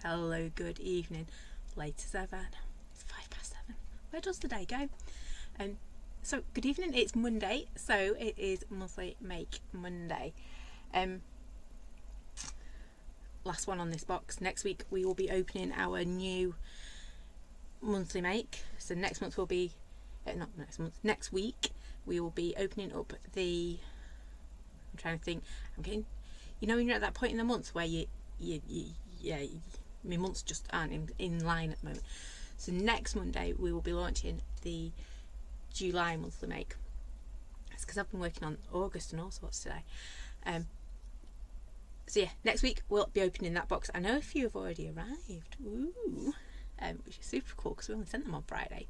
Hello, good evening. Late as ever. It's 7:05. Where does the day go? So good evening. It's Monday, so it is Monthly Make Monday. Last one on this box. Next week we will be opening our new monthly make. So next month will be next week we will be opening up the. I'm trying to think. I'm getting. You know when you're at that point in the month where my months just aren't in line at the moment. So next Monday we will be launching the July monthly make. It's because I've been working on August and all sorts today. So yeah, next week we'll be opening that box. I know a few have already arrived. Ooh, which is super cool because we only sent them on Friday.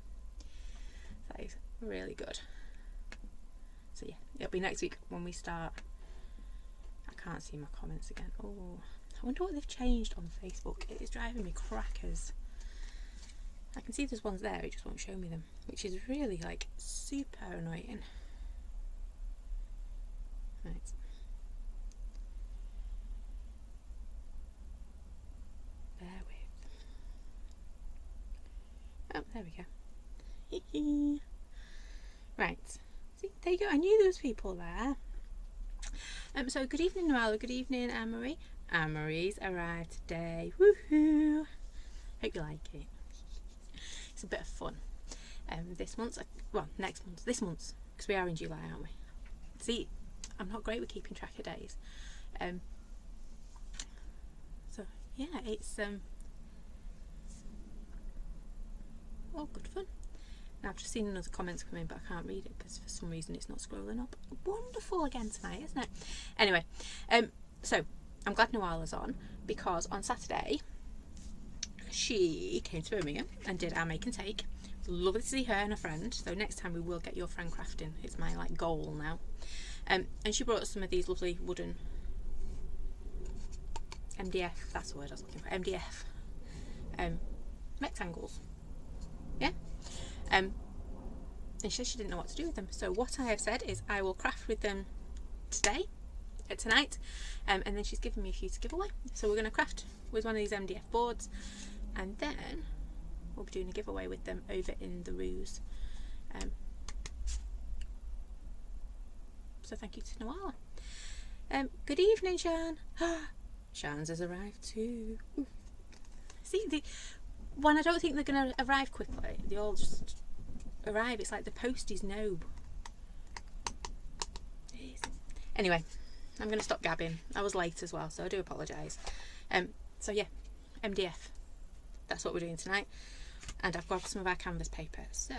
That is really good. So yeah, it'll be next week when we start. I can't see my comments again. Oh, I wonder what they've changed on Facebook. It is driving me crackers. I can see there's ones there, it just won't show me them, which is really like super annoying. Right. Bear with. Oh, there we go. Right. See, there you go. I knew there was people there. So good evening, Noella. Good evening, Anne-Marie. Anne-Marie's arrived today. Woohoo! Hope you like it. It's a bit of fun. This month, this month, because we are in July, aren't we? See, I'm not great with keeping track of days. So yeah, it's all good fun. Now I've just seen another comments come in, but I can't read it because for some reason it's not scrolling up. Wonderful again tonight, isn't it? Anyway, so I'm glad Noella's on because on Saturday she came to Birmingham and did our make and take. It was lovely to see her and a friend. So next time we will get your friend crafting. It's my goal now. And she brought some of these lovely wooden MDF. That's the word I was looking for. MDF rectangles. Yeah. And she said she didn't know what to do with them. So what I have said is I will craft with them tonight, and then she's given me a few to give away. So we're going to craft with one of these MDF boards, and then we'll be doing a giveaway with them over in the Ruse. So thank you to Noella. Good evening, Shan. Shan's has arrived too. See, when I don't think they're going to arrive quickly, they all just arrive. It's like the posties know. Anyway, I'm going to stop gabbing. I was late as well, so I do apologise. So yeah, MDF. That's what we're doing tonight. And I've got some of our canvas paper. So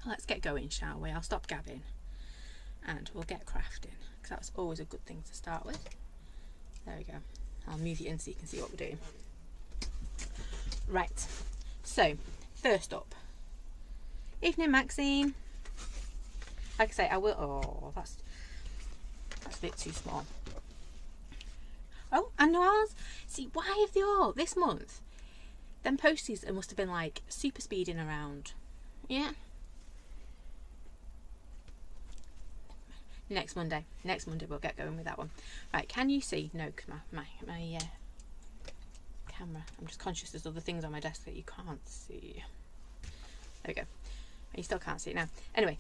let's get going, shall we? I'll stop gabbing and we'll get crafting, because that's always a good thing to start with. There we go. I'll move you in so you can see what we're doing. Right, so first up, evening Maxine. Like I say, I will. Oh, that's a bit too small. Oh, and Noelle's. See, why have they all this month? Them posties must have been like super speeding around. Yeah. Next Monday we'll get going with that one. Right, can you see? No, because my camera. I'm just conscious there's other things on my desk that you can't see. There we go. You still can't see it now. Anyway,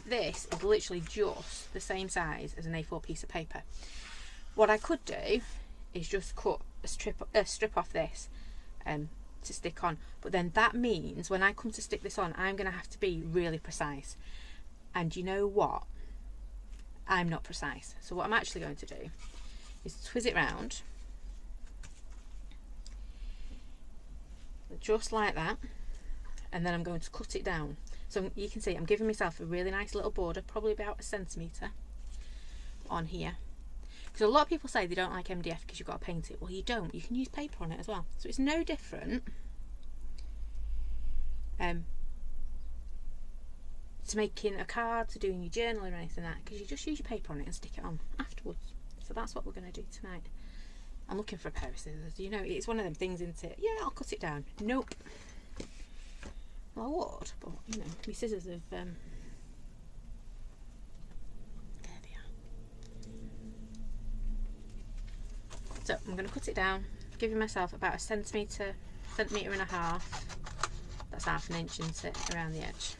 this is literally just the same size as an A4 piece of paper. What I could do is just cut a strip off this to stick on, but then that means when I come to stick this on, I'm going to have to be really precise. And you know what? I'm not precise. So what I'm actually going to do is twist it round. Just like that, and then I'm going to cut it down. So you can see I'm giving myself a really nice little border, probably about 1 centimetre on here, because a lot of people say they don't like MDF because you've got to paint it. Well, you don't. You can use paper on it as well, so it's no different to making a card, to doing your journal or anything like that, because you just use your paper on it and stick it on afterwards. So that's what we're going to do tonight. I'm looking for a pair of scissors. You know, it's one of them things, isn't it? Yeah, I'll cut it down. Nope. Well, I would, but you know, my scissors have there they are. So I'm going to cut it down giving myself about a centimetre and a half. That's half an inch, isn't it, around the edge.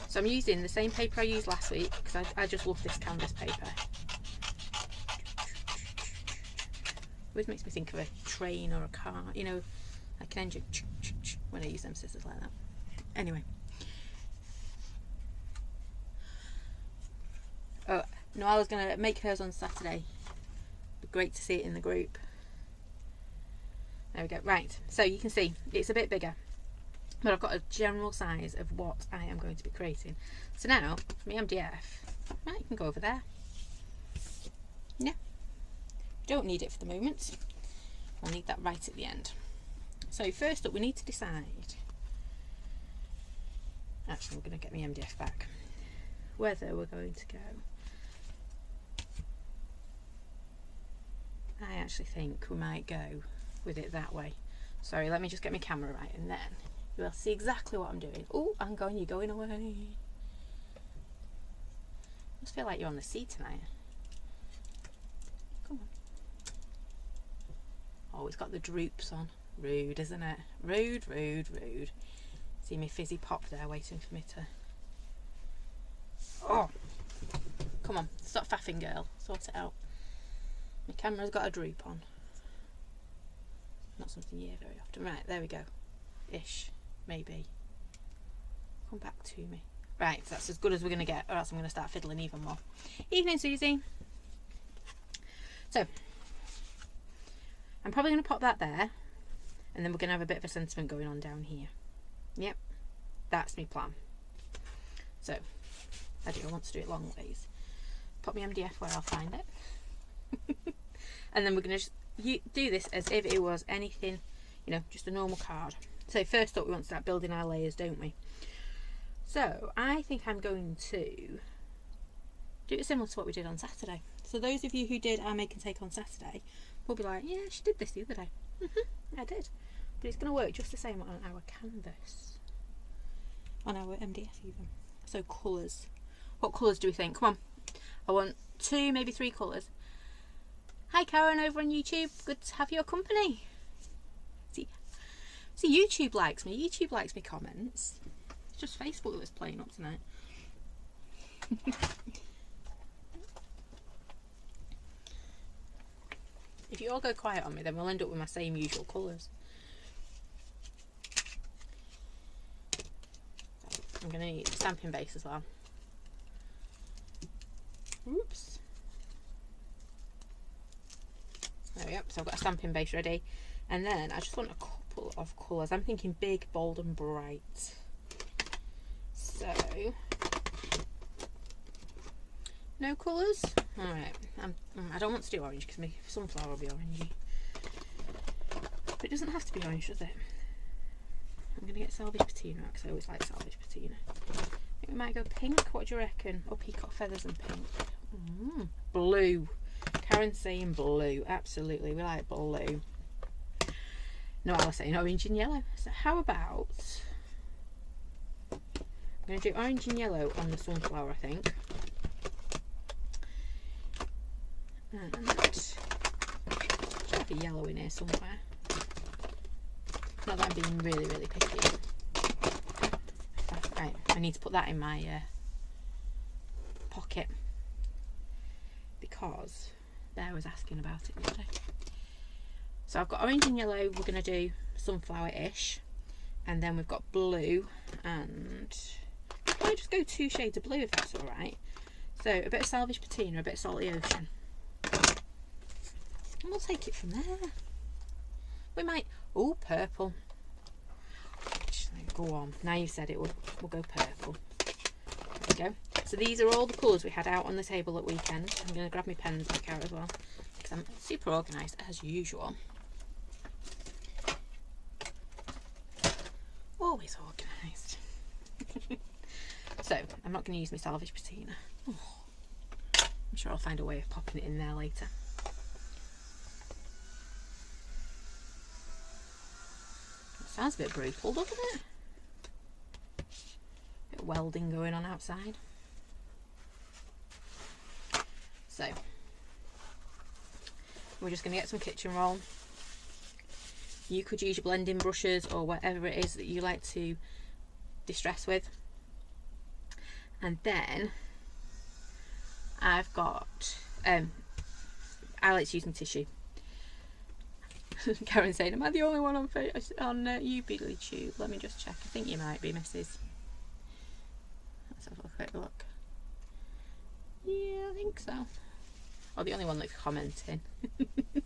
So I'm using the same paper I used last week because I just love this canvas paper. Always makes me think of a train or a car, you know, like an engine when I use them scissors like that. Anyway. Oh, Noella's going to make hers on Saturday. Be great to see it in the group. There we go. Right, so you can see it's a bit bigger, but I've got a general size of what I am going to be creating. So now, for my MDF, right, you can go over there. Yeah. Don't need it for the moment. I'll need that right at the end. So first up, we need to decide. Actually, I'm going to get my MDF back. Whether we're going to go. I actually think we might go with it that way. Sorry, let me just get my camera right, and then you'll see exactly what I'm doing. Oh, I'm going. You're going away. I just feel like you're on the sea tonight. Come on. Oh, it's got the droops on. Rude, isn't it? Rude, rude, rude. See me fizzy pop there waiting for me to... Oh! Come on, stop faffing, girl. Sort it out. My camera's got a droop on. Not something you hear very often. Right, there we go. Ish. Maybe. Come back to me. Right, that's as good as we're going to get, or else I'm going to start fiddling even more. Evening, Susie. So, I'm probably going to pop that there, and then we're going to have a bit of a sentiment going on down here. Yep, that's my plan. So, I do want to do it long ways. Pop my MDF where I'll find it. And then we're going to just do this as if it was anything, you know, just a normal card. So first up, we want to start building our layers, don't we? So I think I'm going to do it similar to what we did on Saturday. So those of you who did our make and take on Saturday will be like, yeah, she did this the other day. I did. But it's going to work just the same on our canvas. On our MDF even. So colours. What colours do we think? Come on. I want 2, maybe 3 colours. Hi Karen over on YouTube. Good to have your company. See, YouTube likes me. YouTube likes me comments. It's just Facebook that's playing up tonight. If you all go quiet on me, then we'll end up with my same usual colours. I'm going to need a stamping base as well. Oops. There we go. So I've got a stamping base ready. And then I just want a couple of colours. I'm thinking big, bold and bright. So, no colours? Alright. I don't want to do orange because my sunflower will be orangey. But it doesn't have to be orange, does it? I'm going to get salvage patina because I always like salvage patina. I think we might go pink. What do you reckon? Or peacock feathers and pink. Blue. Karen's saying blue. Absolutely, we like blue. No, I was saying orange and yellow. So how about... I'm going to do orange and yellow on the sunflower, I think. And should have a yellow in here somewhere. Not that I'm being really, really picky. Right, I need to put that in my pocket because Bear was asking about it the other day. So I've got orange and yellow. We're going to do sunflower-ish, and then we've got blue, and I might just go 2 shades of blue if that's all right. So a bit of salvage patina, a bit of salty ocean, and we'll take it from there. We might... Oh, purple. Actually, go on. Now you said it, we'll go purple. There we go. So these are all the colours we had out on the table at weekend. I'm going to grab my pens back out as well because I'm super organised as usual. Always organised. So I'm not going to use my salvage patina. Oh, I'm sure I'll find a way of popping it in there later. Sounds a bit brutal, doesn't it? Bit of welding going on outside. So we're just going to get some kitchen roll, you could use your blending brushes or whatever it is that you like to distress with. And then I've got I like to use my tissue. Karen saying, am I the only one on YouTube? Let me just check. I think you might be, Mrs. Let's have a quick look. Yeah, I think so. Or the only one that's commenting. But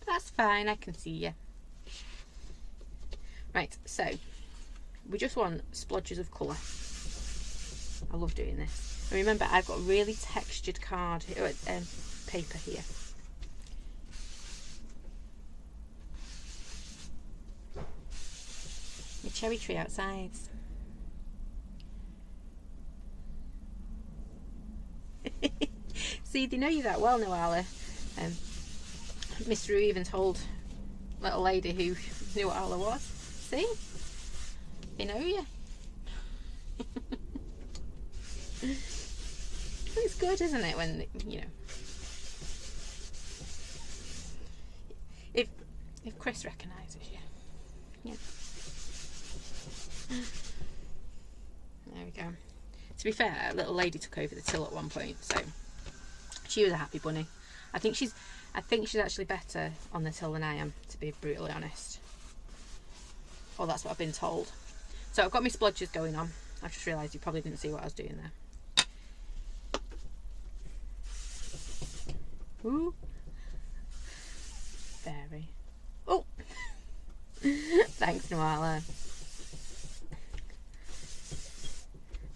that's fine, I can see you. Right, so we just want splodges of colour. I love doing this. And remember, I've got really textured card paper here. My cherry tree outside. See, they know you that well, Noala. Mr. even told little lady who knew what Ala was. See? They know you. It's good, isn't it, when, you know. If Chris recognises you. Yeah. There we go. To be fair, a little lady took over the till at one point, so she was a happy bunny. I think she's actually better on the till than I am, to be brutally honest. Well, that's what I've been told. So I've got my splodges going on. I just realised you probably didn't see what I was doing there. Ooh. Fairy. Oh! Thanks, Noala.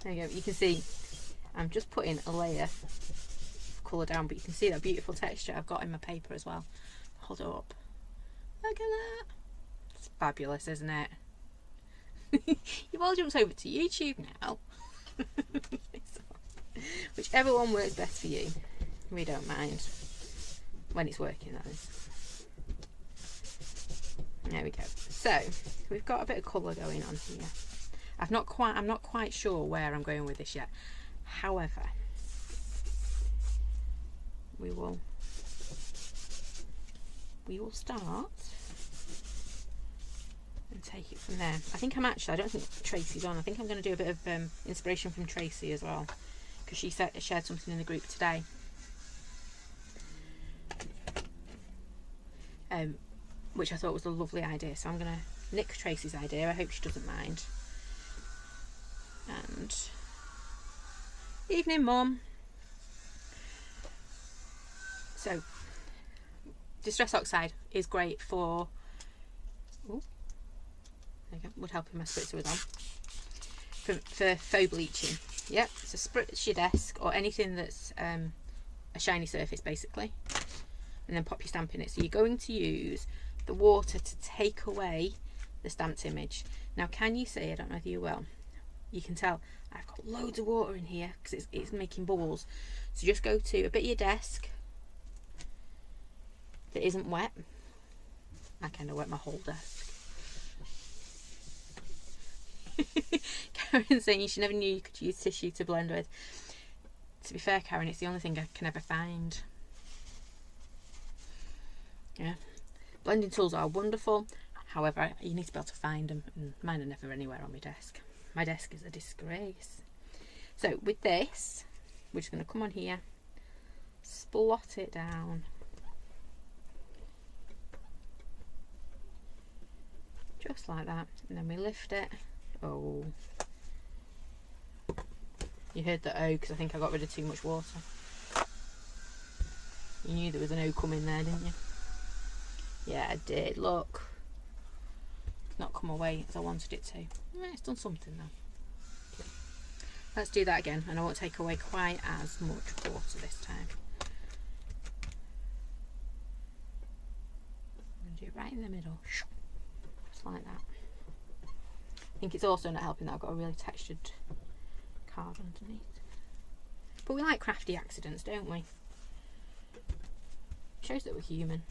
There you go. You can see I'm just putting a layer of colour down, but you can see that beautiful texture I've got in my paper as well. Hold it up. Look at that. It's fabulous, isn't it? You've all jumped over to YouTube now. Whichever one works best for you. We don't mind. When it's working, that is. There we go. So we've got a bit of colour going on here. I'm not quite sure where I'm going with this yet. However, we will start and take it from there. I don't think Tracy's on. I think I'm going to do a bit of inspiration from Tracy as well, because she shared something in the group today. Which I thought was a lovely idea, so I'm going to nick Tracy's idea. I hope she doesn't mind. And evening, Mum. So Distress Oxide is great for there you go, would help if my spritzer was on. For faux bleaching. Yep, so spritz your desk or anything that's a shiny surface basically, and then pop your stamp in it. So you're going to use the water to take away the stamped image. Now, can you see? I don't know if you will. You can tell I've got loads of water in here because it's making bubbles. So just go to a bit of your desk that isn't wet. I kind of wet my whole desk. Karen's saying she never knew you could use tissue to blend with. To be fair, Karen, it's the only thing I can ever find. Yeah. Blending tools are wonderful, however, you need to be able to find them, and mine are never anywhere on my desk. My desk is a disgrace. So with this, we're just going to come on here, splot it down. Just like that, and then we lift it. Oh. You heard the O because I think I got rid of too much water. You knew there was an O coming there, didn't you? Yeah, I did. Look. It's not come away as I wanted it to. It's done something though. Let's do that again, and I won't take away quite as much water this time. I'm going to do it right in the middle. Just like that. I think it's also not helping that I've got a really textured card underneath. But we like crafty accidents, don't we? Shows that we're human.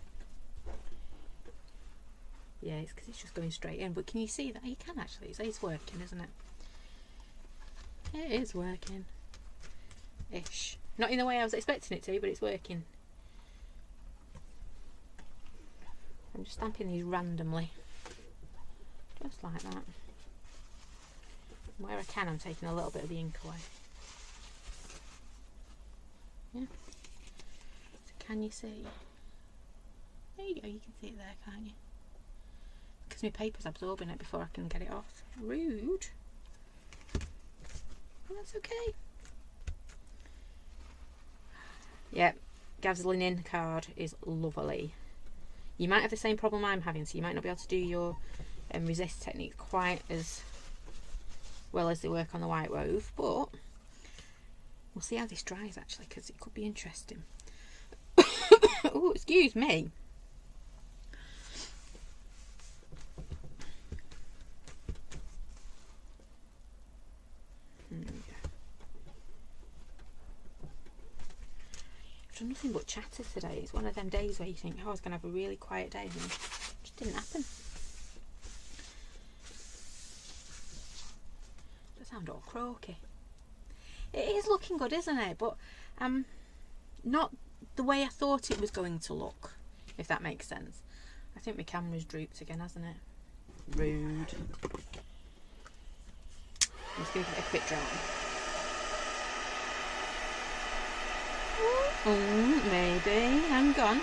Yeah, it's because it's just going straight in. But can you see that? You can actually. It's working, isn't it? It is working. Ish. Not in the way I was expecting it to, but it's working. I'm just stamping these randomly. Just like that. Where I can, I'm taking a little bit of the ink away. Yeah. So can you see? There you go, you can see it there, can't you? Because my paper's absorbing it before I can get it off. Rude. Well, that's okay. Yep, Gav's linen card is lovely. You might have the same problem I'm having, so you might not be able to do your resist technique quite as well as they work on the white wove, but we'll see how this dries actually, because it could be interesting. Oh, excuse me. I've done nothing but chatter today. It's one of them days where you think, oh, I was going to have a really quiet day, and it just didn't happen. Does sound all croaky. It is looking good, isn't it? But not the way I thought it was going to look, if that makes sense. I think my camera's drooped again, hasn't it? Rude. I'm just going to give it a quick dry. Maybe. Hang on.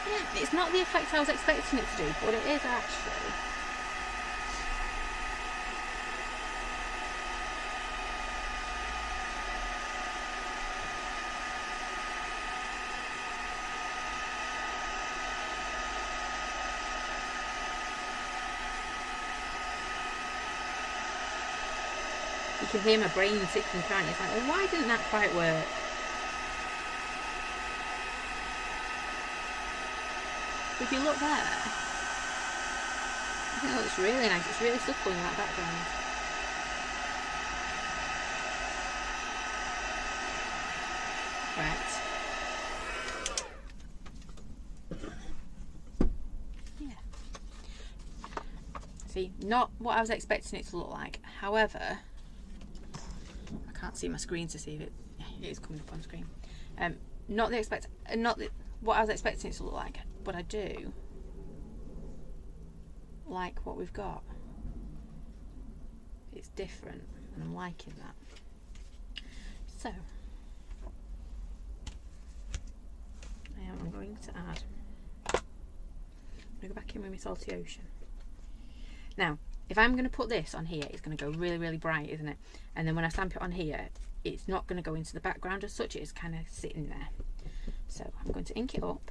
Yeah, it's not the effect I was expecting it to do, but it is actually. You can hear my brain ticking, can't you? It's like, well, why didn't that quite work? If you look there, I think that looks really nice. It's really subtle in that background. Right. Yeah. See, not what I was expecting it to look like. However, I can't see my screen to see if it is coming up on screen. Not what I was expecting it to look like, but I do like what we've got. It's different, and I'm liking that. So I'm going to add. I'm going to go back in with my Salty Ocean. Now, if I'm going to put this on here, it's going to go really, really bright, isn't it? And then when I stamp it on here, it's not going to go into the background as such. It's kind of sitting there. So I'm going to ink it up.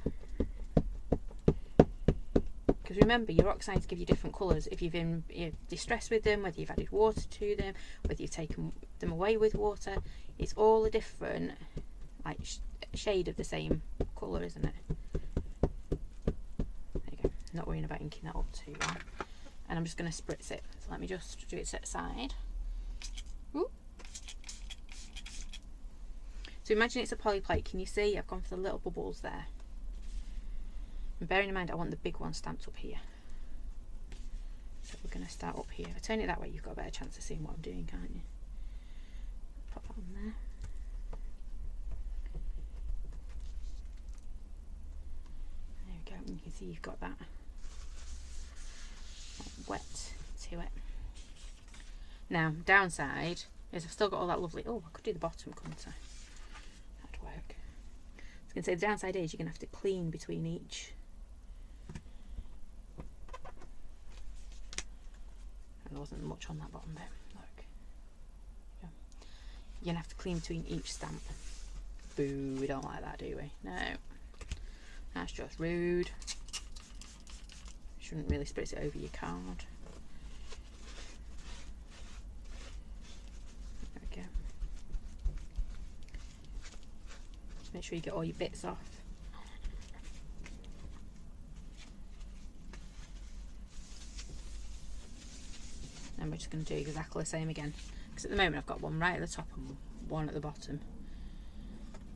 Because remember, your oxides give you different colours if you've been distressed with them, whether you've added water to them, whether you've taken them away with water. It's all a different like shade of the same colour, isn't it? There you go. Not worrying about inking that up too well. And I'm just going to spritz it. So let me just do it set aside. Ooh. So imagine it's a poly plate. Can you see? I've gone for the little bubbles there. And bearing in mind I want the big one stamped up here. So we're going to start up here. If I turn it that way, you've got a better chance of seeing what I'm doing, can't you? Pop that on there. There we go. And you can see you've got that wet to it. Now, downside is I've still got all that lovely. Oh, I could do the bottom, couldn't I? That'd work. I was going to say the downside is you're going to have to clean between each. And there wasn't much on that bottom bit. Look. Yeah. You're going to have to clean between each stamp. Boo, we don't like that, do we? No. That's just rude. Shouldn't really spritz it over your card. There we go. Just make sure you get all your bits off. And we're just going to do exactly the same again. Because at the moment I've got one right at the top and one at the bottom.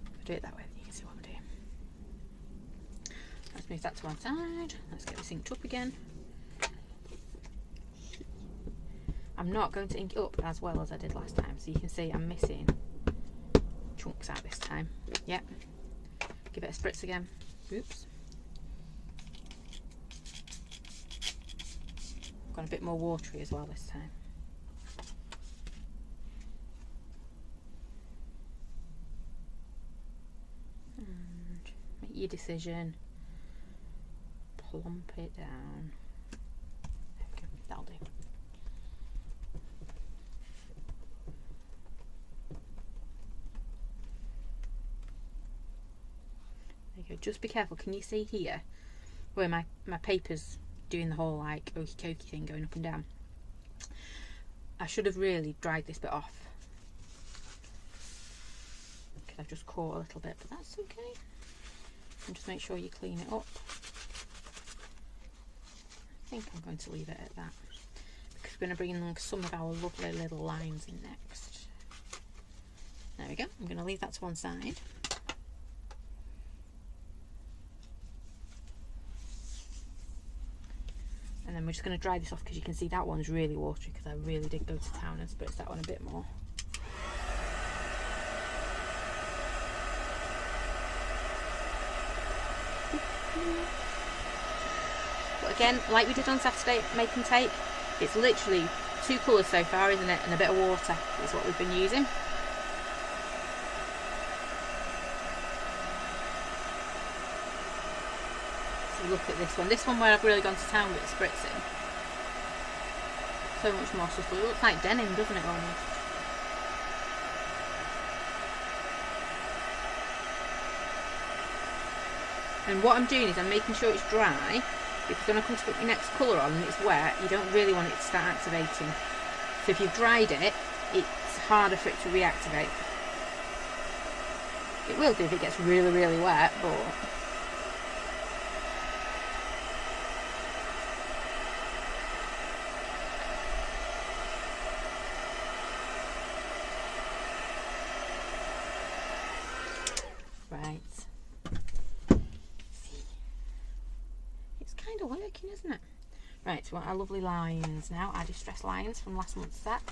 If I do it that way, then you can see what I'm doing. Let's move that to one side. Let's get this inked up again. I'm not going to ink it up as well as I did last time, so you can see I'm missing chunks out this time. Yep. Give it a spritz again. Oops. Got a bit more watery as well this time. And make your decision. Plump it down. There we go. That'll do. There you go. Just be careful. Can you see here where my paper's doing the whole like okey cokey thing going up and down? I should have really dried this bit off because I've just caught a little bit, but that's okay. And just make sure you clean it up. I think I'm going to leave it at that because we're going to bring in some of our lovely little lines in next. There we go. I'm going to leave that to one side. And then we're just going to dry this off because you can see that one's really watery because I really did go to town and spritz that one a bit more. But again, like we did on Saturday at Make and Take, it's literally 2 colours so far, isn't it? And a bit of water is what we've been using. Look at this one. This one where I've really gone to town with spritzing. So much more subtle. It looks like denim, doesn't it, almost? And what I'm doing is I'm making sure it's dry, because when I come to put your next colour on and it's wet, you don't really want it to start activating. So if you've dried it, it's harder for it to reactivate. It will do if it gets really, really wet, but... working, isn't it? Right, so our lovely lines now, our distress lines from last month's set.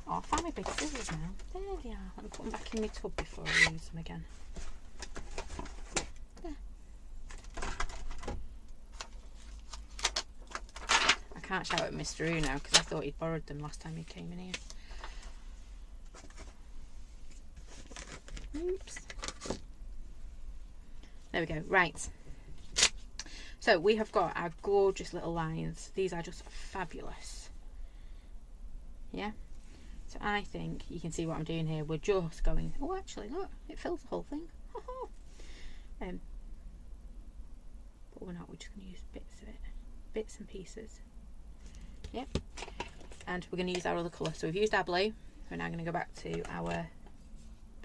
Oh, I found my big scissors now. There they are. Let me put them back in my tub before I use them again. There. I can't shout at Mr. Who now because I thought he'd borrowed them last time he came in here. Oops. There we go. Right. So we have got our gorgeous little lines. These are just fabulous. Yeah. So I think you can see what I'm doing here. We're just going, oh actually look, it fills the whole thing. But we're not, we're just going to use bits of it. Bits and pieces. Yep. And we're going to use our other colour. So we've used our blue. We're now going to go back to our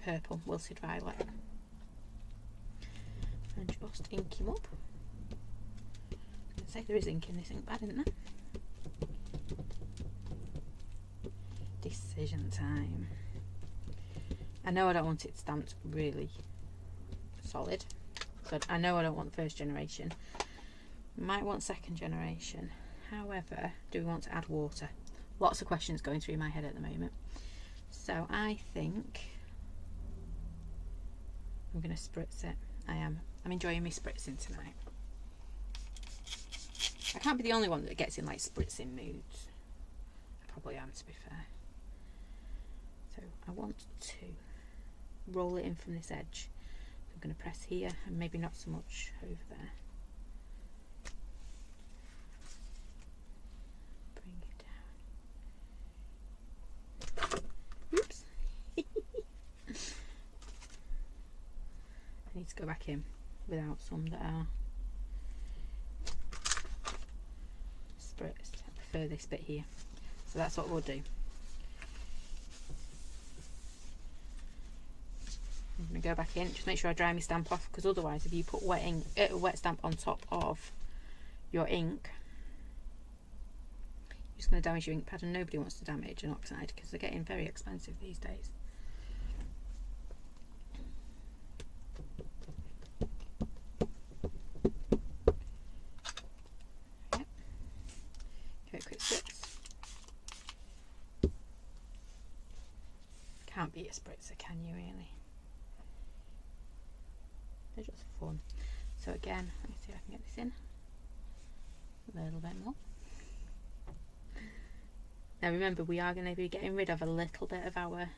purple wilted violet. And just ink him up. Say there is ink in this ink pad, isn't there? Decision time. I know I don't want it stamped really solid, but I know I don't want the first generation. Might want second generation. However, do we want to add water? Lots of questions going through my head at the moment. So I think I'm going to spritz it. I'm enjoying me spritzing tonight. I can't be the only one that gets in like spritzing moods. I probably am, to be fair. So I want to roll it in from this edge. I'm going to press here and maybe not so much over there. Bring it down. Oops. I need to go back in without some that are spritzed. I prefer this bit here. So that's what we'll do. I'm going to go back in, just make sure I dry my stamp off, because otherwise if you put wet stamp on top of your ink, you're just going to damage your ink pad, and nobody wants to damage an oxide because they're getting very expensive these days. Yep. Give it a quick spritz. beat a spritzer, can you really? They're just fun. So again, let me see if I can get this in a little bit more. Now remember, we are going to be getting rid of a little bit of our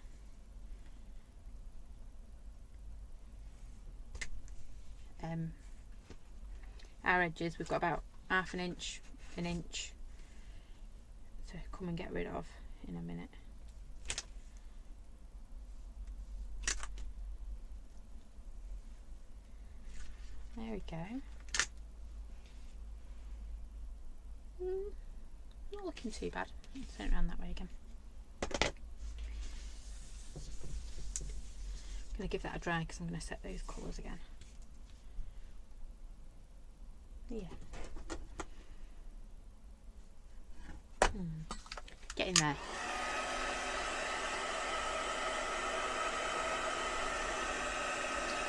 edges. We've got about half an inch to come and get rid of in a minute. There we go. Not looking too bad. Let's turn it around that way again. I'm going to give that a dry because I'm going to set those colours again. Yeah. Get in there.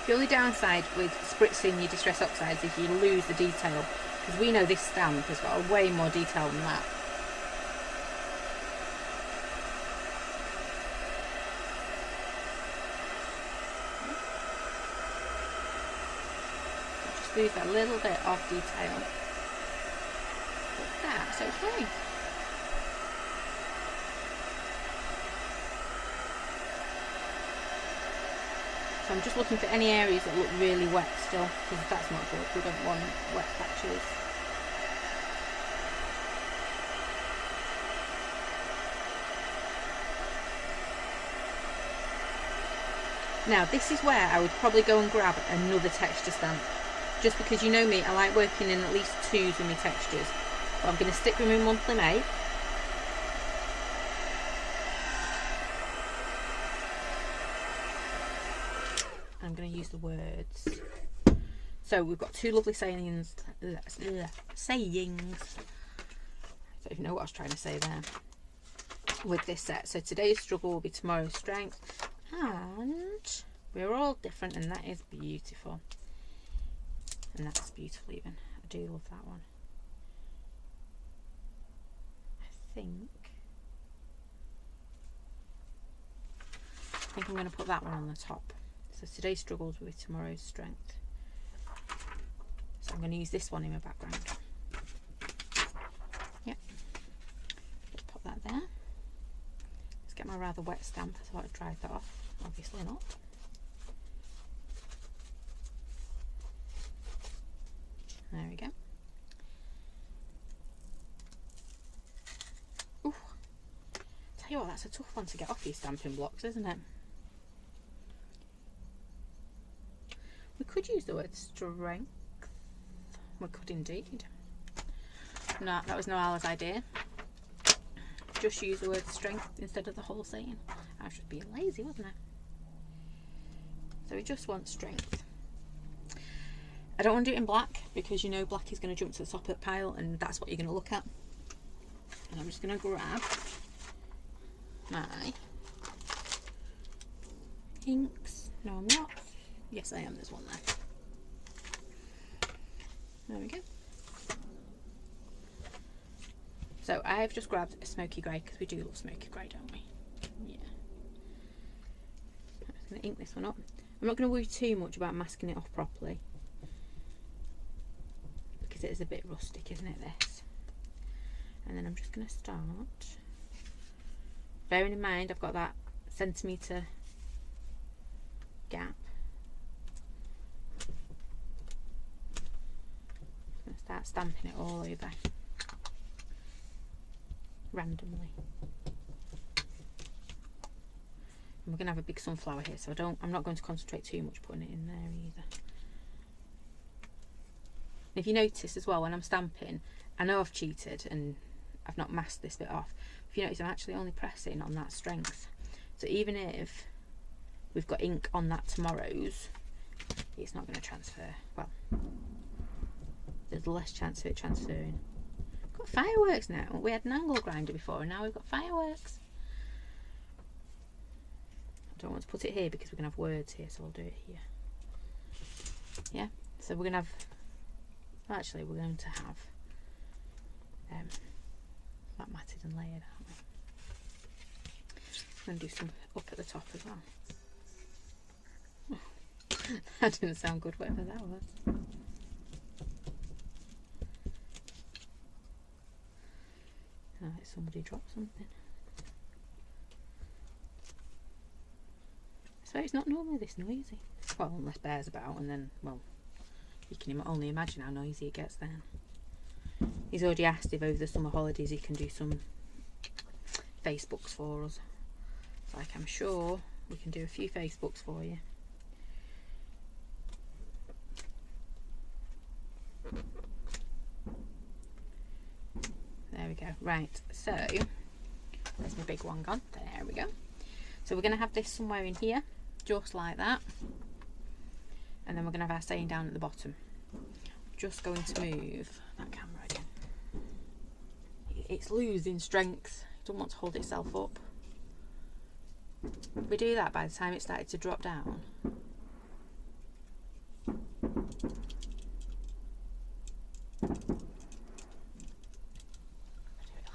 The only downside with spritzing your Distress Oxides is you lose the detail, because we know this stamp has got way more detail than that. Just lose that little bit of detail. But that's okay. So I'm just looking for any areas that look really wet still, because that's not good. We don't want wet patches. Now this is where I would probably go and grab another texture stamp, just because you know me, I like working in at least twos with my textures. But I'm going to stick with my Monthly Mate. I'm going to use the words. So we've got two lovely sayings. I don't even know what I was trying to say there with this set. So today's struggle will be tomorrow's strength, and we're all different, and that is beautiful. And that's beautiful even. I do love that one. I think I'm going to put that one on the top. So today's struggles will be tomorrow's strength. So I'm going to use this one in my background. Yep. Just pop that there. Let's get my rather wet stamp. I thought I'd dry that off. Obviously not. There we go. Ooh. Tell you what, that's a tough one to get off your stamping blocks, isn't it? We could use the word strength. We could indeed. No, that was Noala's idea. Just use the word strength instead of the whole saying. I was just being lazy, wasn't I? So we just want strength. I don't want to do it in black, because you know black is going to jump to the top of the pile, and that's what you're going to look at. And I'm just going to grab my inks. No, I'm not. Yes, I am. There's one there. There we go. So I've just grabbed a smoky grey, because we do love smoky grey, don't we? Yeah. I'm just going to ink this one up. I'm not going to worry too much about masking it off properly, because it is a bit rustic, isn't it, this? And then I'm just going to start. Bearing in mind I've got that centimetre gap. Start stamping it all over randomly. And we're going to have a big sunflower here, so I'm not going to concentrate too much putting it in there either. And if you notice as well, when I'm stamping, I know I've cheated and I've not masked this bit off. If you notice, I'm actually only pressing on that strength. So even if we've got ink on that tomorrow's, it's not going to transfer. Well, there's less chance of it transferring. We've got fireworks now. We had an angle grinder before, and now we've got fireworks. I don't want to put it here because we're going to have words here, so I'll do it here. Yeah, so we're going to have, well, actually we're going to have that matted and layered, aren't going to do some up at the top as well. That didn't sound good, whatever that was. Right, somebody dropped something. So it's not normally this noisy. Well, unless Bear's about, and then, well, you can only imagine how noisy it gets then. He's already asked if over the summer holidays he can do some Facebooks for us. It's like, I'm sure we can do a few Facebooks for you. There we go. Right, so where's my big one gone? There we go. So we're going to have this somewhere in here, just like that. And then we're going to have our saying down at the bottom. Just going to move that camera again. It's losing strength. It doesn't want to hold itself up. We do that by the time it started to drop down.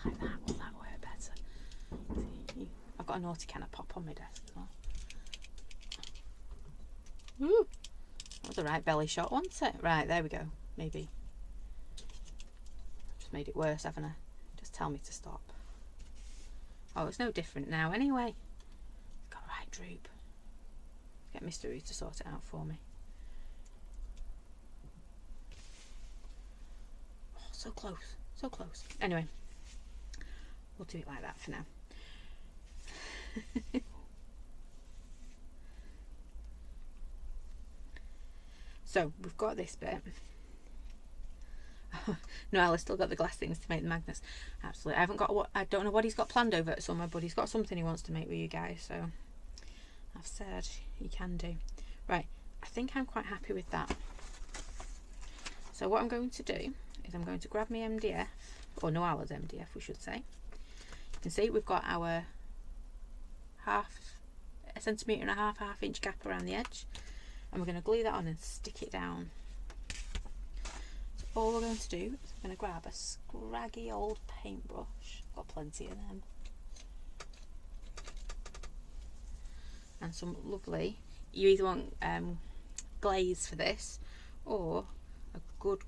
Like that, will that work better? See, I've got a naughty can of pop on my desk as well. Woo! That was a right belly shot, wasn't it? Right, there we go. Maybe. Just made it worse, haven't I? Just tell me to stop. Oh, it's no different now anyway. It's got a right droop. Get Mr. Roo to sort it out for me. Oh, so close. So close. Anyway. We'll do it like that for now. So we've got this bit. Noel has still got the glass things to make the magnets. Absolutely. I don't know what he's got planned over at summer, but he's got something he wants to make with you guys, so I've said he can do. Right, I think I'm quite happy with that. So what I'm going to do is I'm going to grab my MDF, or Noel's MDF we should say. You can see we've got our a centimetre and a half inch gap around the edge, and we're going to glue that on and stick it down. So all we're going to do is I'm going to grab a scraggy old paintbrush, got plenty of them, and some lovely, you either want glaze for this or a good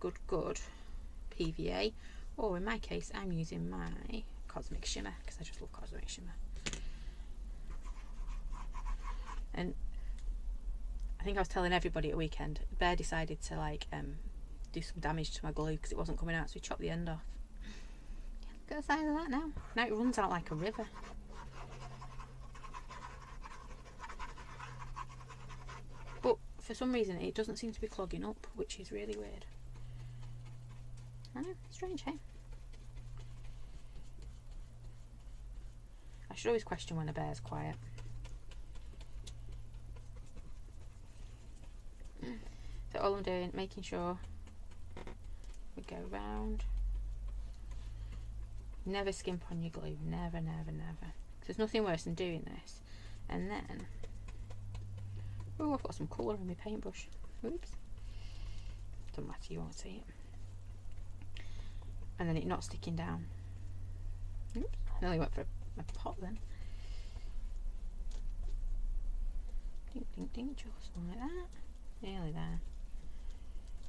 PVA, or in my case I'm using my Cosmic Shimmer because I just love Cosmic Shimmer. And I think I was telling everybody at weekend, Bear decided to like do some damage to my glue because it wasn't coming out, so he chopped the end off. Yeah, look at the size of that now. Now it runs out like a river. But for some reason it doesn't seem to be clogging up, which is really weird. I know, strange, hey? I should always question when a bear's quiet. So all I'm doing, making sure we go round. Never skimp on your glue, never, never, never. There's nothing worse than doing this. And then, oh, I've got some colour in my paintbrush. Oops. Doesn't matter, you won't see it. And then it not sticking down. Oops, I nearly went for a pot then. Ding, ding, ding, just like that. Nearly there.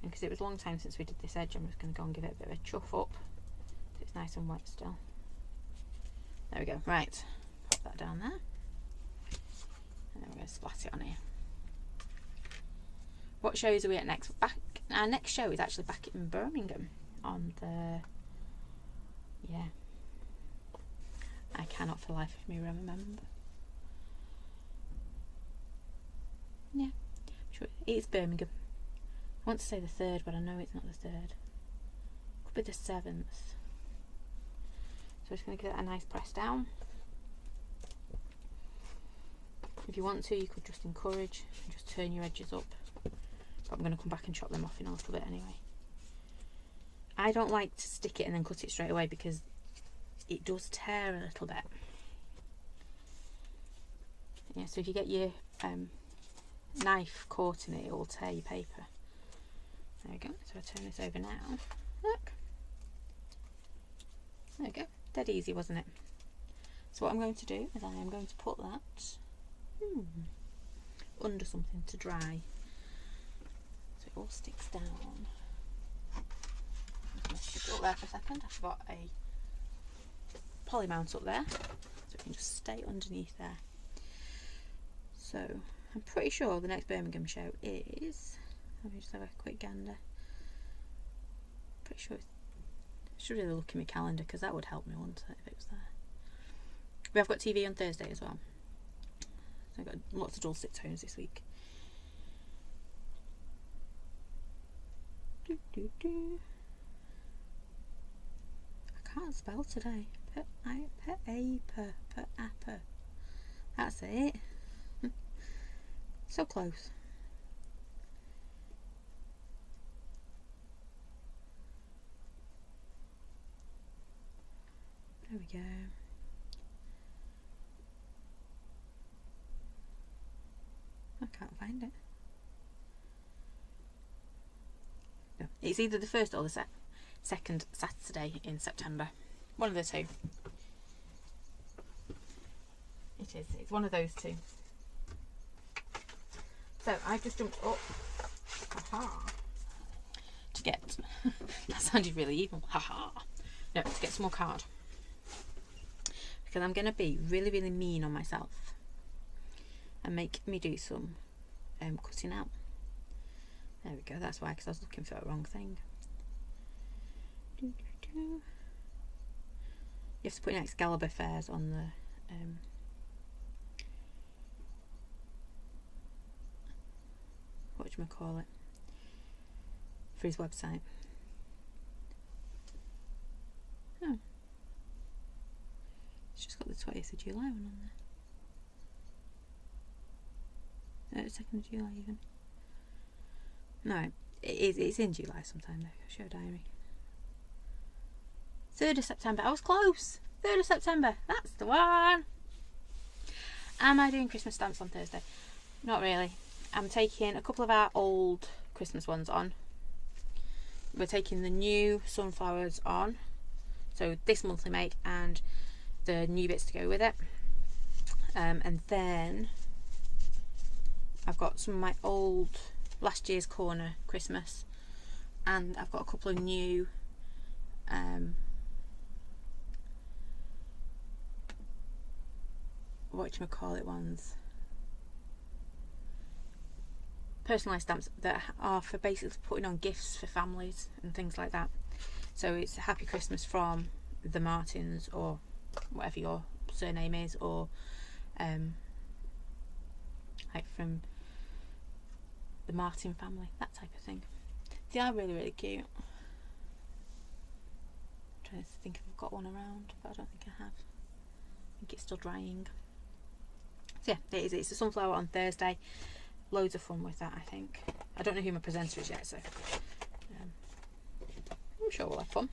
And because it was a long time since we did this edge, I'm just going to go and give it a bit of a chuff up so it's nice and wet still. There we go. Right, pop that down there, and then we're going to splat it on here. What shows are we at next? Our next show is actually back in Birmingham on the, yeah, I cannot for the life of me remember. Yeah, sure, it's Birmingham. I want to say the 3rd, but I know it's not the 3rd. Could be the 7th. So I'm just going to give it a nice press down. If you want to, you could just encourage and just turn your edges up. But I'm going to come back and chop them off in a little bit anyway. I don't like to stick it and then cut it straight away because it does tear a little bit. Yeah, so if you get your knife caught in it, it will tear your paper. There we go. So I turn this over now. Look. There we go. Dead easy, wasn't it? So what I'm going to do is I am going to put that under something to dry, so it all sticks down. I'm going to stick it up there for a second. I've got a poly mount up there, so it can just stay underneath there. So I'm pretty sure the next Birmingham show is, let me just have a quick gander. Pretty sure I should really look in my calendar, because that would help me, wouldn't it, if it was there. We have got TV on Thursday as well. So I've got lots of dulcet tones this week. I can't spell today. Apper. That's it. So close. There we go. I can't find it. No, it's either the first or the second Saturday in September. One of the two. It is. It's one of those two. So I just jumped up. To get. That sounded really evil. No, to get some more card. Because I'm going to be really, really mean on myself and make me do some cutting out. There we go, that's why, because I was looking for the wrong thing. You have to put in Excalibur fairs on the whatchamacallit, for his website. Oh, it's just got the 20th of July one on there. 2nd of July even. No, it's in July sometime though. Show diary. 3rd of September. I was close. 3rd of September. That's the one. Am I doing Christmas stamps on Thursday? Not really. I'm taking a couple of our old Christmas ones on. We're taking the new sunflowers on. So this monthly make and the new bits to go with it. And then I've got some of my old last year's corner Christmas, and I've got a couple of new whatchamacallit ones, personalised stamps that are for basically putting on gifts for families and things like that. So it's a Happy Christmas from the Martins, or whatever your surname is, or like from the Martin family, that type of thing. They are really, really cute. I'm trying to think if I've got one around, but I don't think I have. I think it's still drying. So yeah, it is. It's a sunflower on Thursday. Loads of fun with that, I think. I don't know who my presenter is yet, so I'm sure we'll have fun.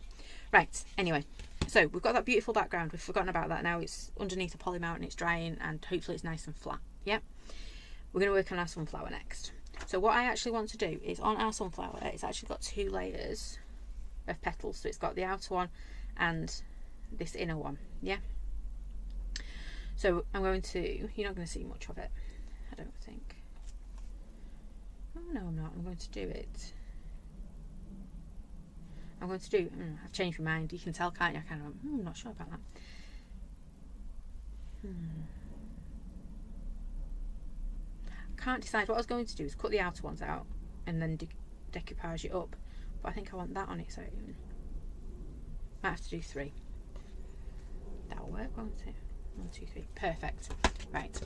Right, anyway, so we've got that beautiful background. We've forgotten about that now. It's underneath a poly mount and it's drying, and hopefully it's nice and flat. Yeah, we're going to work on our sunflower next. So what I actually want to do is, on our sunflower, it's actually got 2 layers of petals. So it's got the outer one and this inner one. Yeah, so I'm going to, you're not going to see much of it, I don't think. Oh no, I'm not. I'm going to do it. I'm going to do, I've changed my mind. You can tell, can't you? I kind of, I'm not sure about that. Can't decide. What I was going to do is cut the outer ones out and then decoupage it up, but I think I want that on its own. Might have to do 3. That'll work, won't it? 1, 2, 3. Perfect. Right.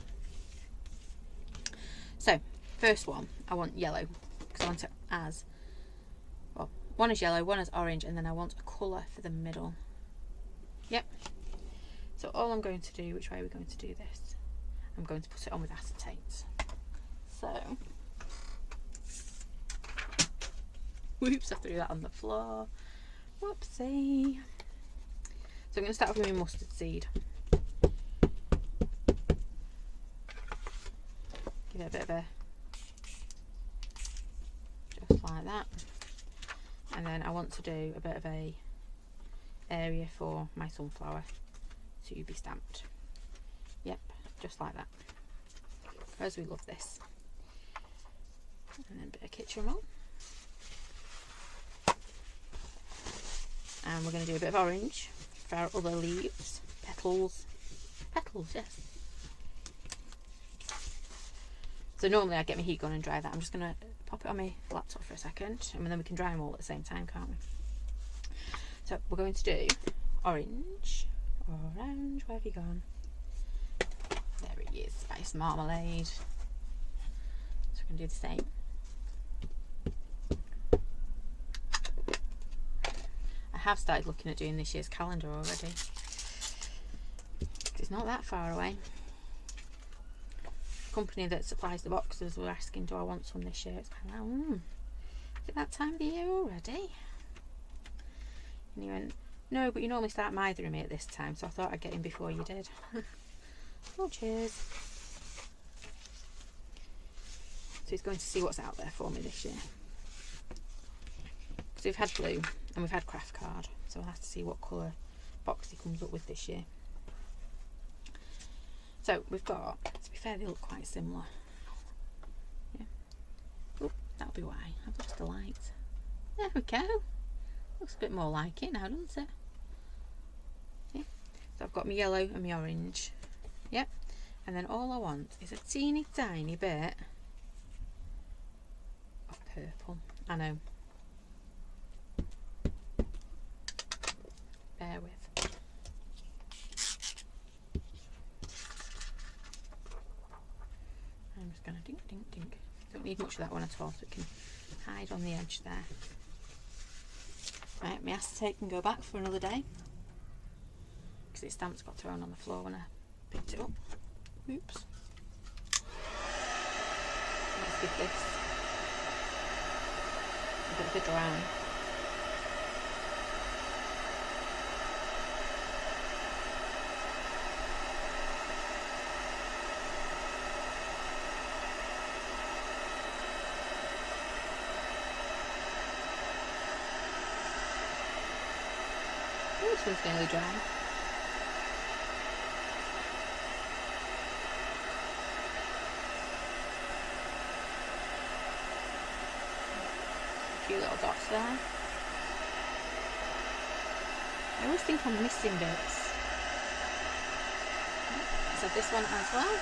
So first one, I want yellow, because I want it as, well, one is yellow, one is orange, and then I want a colour for the middle. Yep. So all I'm going to do, which way are we going to do this? I'm going to put it on with acetate. So, whoops, I threw that on the floor. Whoopsie. So I'm going to start off with my mustard seed. Give it a bit of a, just like that. And then I want to do a bit of a area for my sunflower to be stamped. Yep, just like that. As we love this. And then a bit of kitchen roll. And we're going to do a bit of orange for our other leaves. Petals. Petals, yes. So normally I get my heat gun and dry that. I'm just going to pop it on my laptop for a second, and then we can dry them all at the same time, can't we? So we're going to do orange. Orange, where have you gone? There he is, spice marmalade. So we're going to do the same. I have started looking at doing this year's calendar already. It's not that far away. The company that supplies the boxes were asking, do I want some this year? It's kind of like, is it that time of the year already? And he went, no, but you normally start mithering me at this time, so I thought I'd get in before you did. Oh, cheers. So he's going to see what's out there for me this year. Because we've had blue and we've had craft card, so I'll have to see what colour box he comes up with this year. So we've got, to be fair, they look quite similar. Yeah. Oh, that'll be why. I've lost the light. There we go. Looks a bit more like it now, doesn't it? Yeah. So I've got my yellow and my orange. Yep. And then all I want is a teeny tiny bit of purple. I know. Bear with. I'm just going to dink, dink, dink. Don't need much of that one at all, so it can hide on the edge there. Right, my acetate can go back for another day. Because its stamps got thrown on the floor when I picked it up. Oops. Let's give this a bit of a drown. Oh, this one's nearly dry. A few little dots there. I always think I'm missing bits. Let's have this one as well.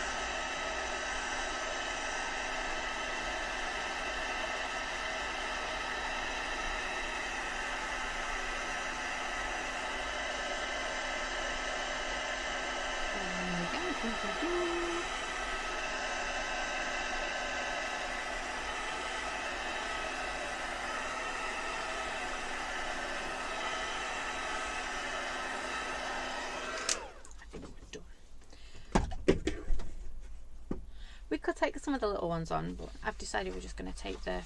We could take some of the little ones on, but I've decided we're just going to take the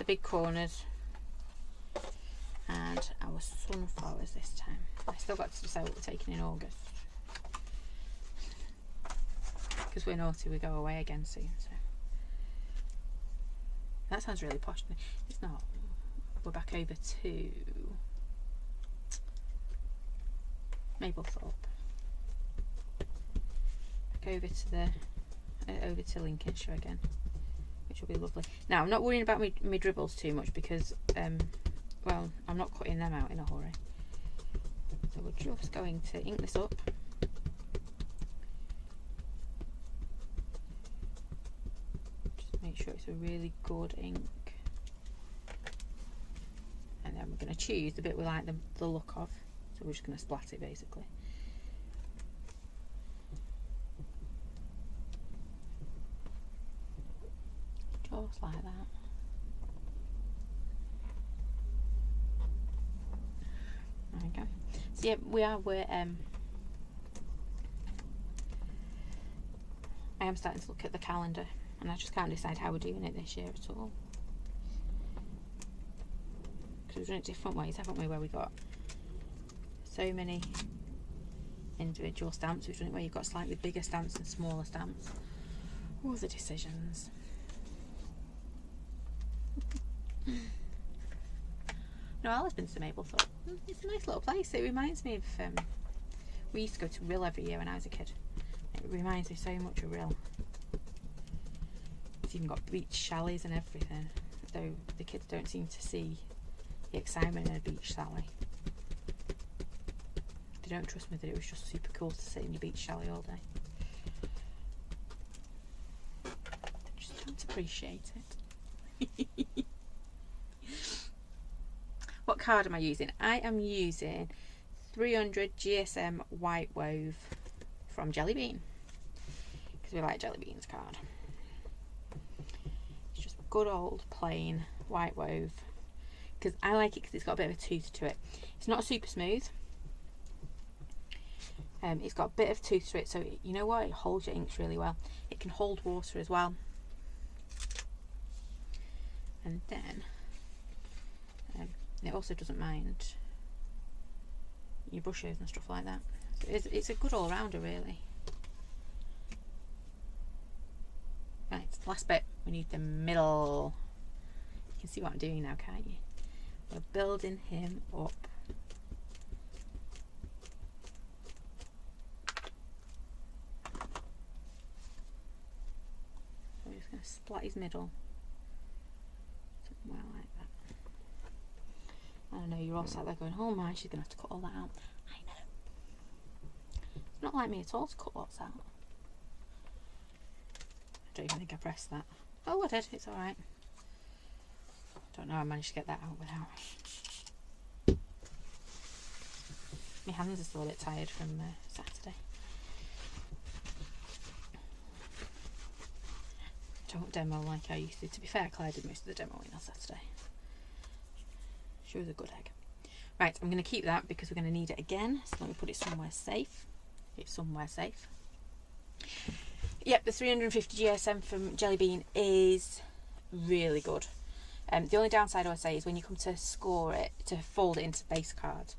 big corners and our sunflowers this time. I still got to decide what we're taking in August. Because we're naughty, we go away again soon. So that sounds really posh. It's not. We're back over to Mablethorpe. Back over to Lincolnshire again, which will be lovely. Now I'm not worrying about my dribbles too much because well, I'm not cutting them out in a hurry. So we're just going to ink this up. Just make sure it's a really good ink. And then we're going to choose the bit we like the look of. So we're just going to splat it basically. Just like that. There we go. So yeah, I am starting to look at the calendar and I just can't decide how we're doing it this year at all. Because we've done it different ways, haven't we, where we got so many individual stamps. We've done it where you've got slightly bigger stamps and smaller stamps. All the decisions. No, Alice been to Mablethorpe. It's a nice little place. It reminds me of we used to go to Rill every year when I was a kid. It reminds me so much of Rill. It's even got beach chalets and everything, though the kids don't seem to see the excitement in a beach chalet. They don't trust me that it was just super cool to sit in your beach chalet all day. They just don't appreciate it. What card am I using? I am using 300 GSM White Wove from Jelly Bean, because we like Jelly Bean's card. It's just good old plain white wove, because I like it because it's got a bit of a tooth to it. It's not super smooth. It's got a bit of tooth to it, so you know what? It holds your inks really well. It can hold water as well. And then it also doesn't mind your brushes and stuff like that. So it's a good all-rounder, really. Right, last bit, we need the middle. You can see what I'm doing now, can't you? We're building him up. So we're just going to splat his middle somewhere like that. I know you're all sat there going, oh my, she's going to have to cut all that out. I know. It's not like me at all to cut lots out. I don't even think I pressed that. Oh, I did. It's alright. Don't know how I managed to get that out without. My hands are still a bit tired from Saturday. Don't demo like I used to. To be fair, Claire did most of the demoing on Saturday. She was a good egg. Right, I'm going to keep that because we're going to need it again. So let me put it somewhere safe. It's somewhere safe. Yep, the 350 GSM from Jelly Bean is really good. The only downside I would say is when you come to score it, to fold it into base cards,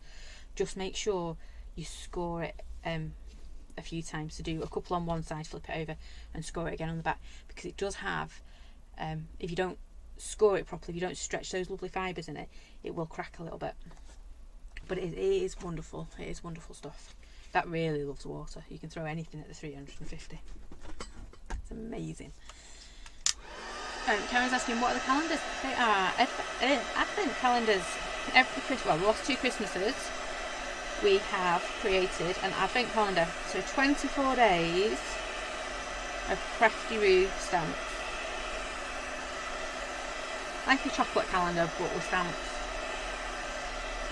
just make sure you score it a few times. To do a couple on one side, flip it over and score it again on the back, because it does have, if you don't score it properly, if you don't stretch those lovely fibres in it, it will crack a little bit. But it is wonderful. It is wonderful stuff. That really loves water. You can throw anything at the 350. It's amazing. Karen's asking, what are the calendars? They are Advent calendars. Every Christmas, well, the last 2 Christmases, we have created an Advent calendar. So 24 days of Crafty Roo stamps. Like a chocolate calendar, but with stamps.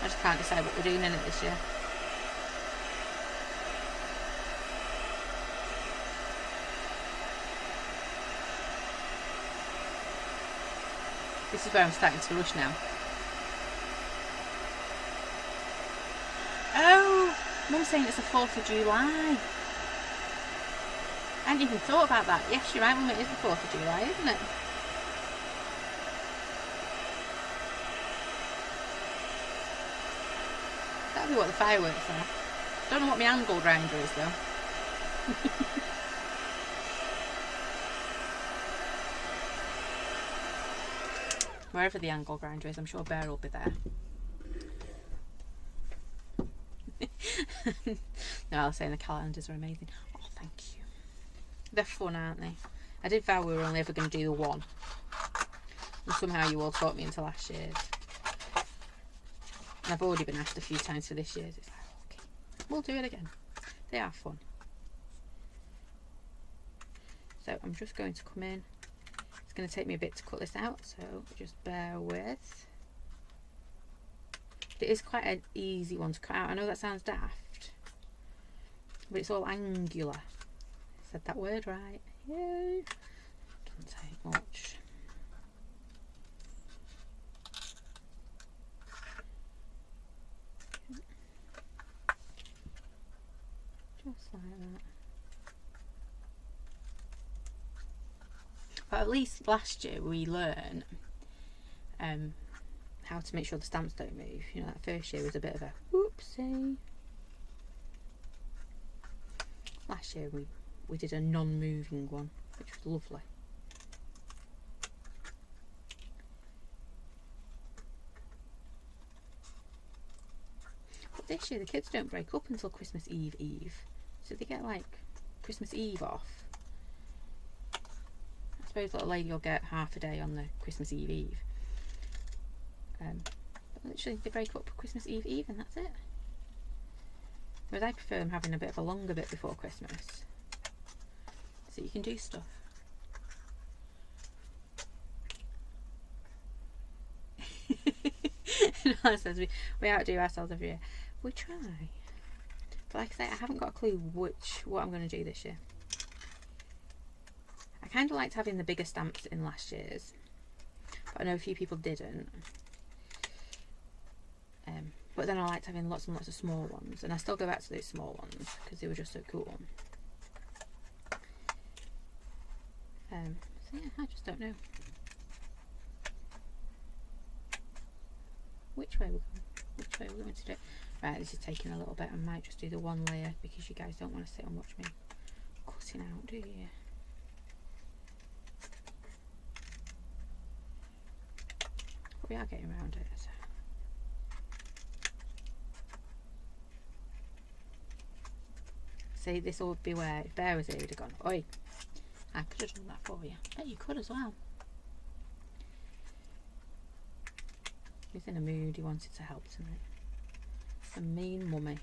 I just can't decide what we're doing in it this year. This is where I'm starting to rush now. Oh, Mum's saying it's the 4th of July. I hadn't even thought about that. Yes, you're right, Mum, it is the 4th of July, isn't it? That'll be what the fireworks are. Don't know what my angle grinder is though. Wherever the angle grinder is, I'm sure Bear will be there. No, I was saying the calendars are amazing. Oh, thank you. They're fun, aren't they? I did vow we were only ever going to do the one. And somehow you all taught me into last year's. And I've already been asked a few times for this year's. It's like, okay, we'll do it again. They are fun. So I'm just going to come in. It's going to take me a bit to cut this out, so just bear with. It is quite an easy one to cut out. I know that sounds daft, but it's all angular. I said that word right. Yay! Doesn't take much. Just like that. But at least last year we learned how to make sure the stamps don't move. You know, that first year was a bit of a whoopsie. Last year we did a non-moving one, which was lovely. But this year the kids don't break up until Christmas Eve, so they get like Christmas Eve off. I suppose little lady will get half a day on the Christmas Eve. But literally they break up Christmas Eve and that's it. Whereas I prefer them having a bit of a longer bit before Christmas, so you can do stuff. Nala says we outdo ourselves every year. We try. But like I say, I haven't got a clue what I'm going to do this year. I kind of liked having the bigger stamps in last year's, but I know a few people didn't. But then I liked having lots and lots of small ones, and I still go back to those small ones because they were just so cool. So yeah, I just don't know which way we're going to do it. Right, this is taking a little bit. I might just do the one layer because you guys don't want to sit and watch me cutting out, do you? But we are getting around it. So. See, this would be where if Bear was here, he'd have gone, oi, I could have done that for you. I bet you could as well. He's in a mood, he wanted to help tonight. A mean mummy.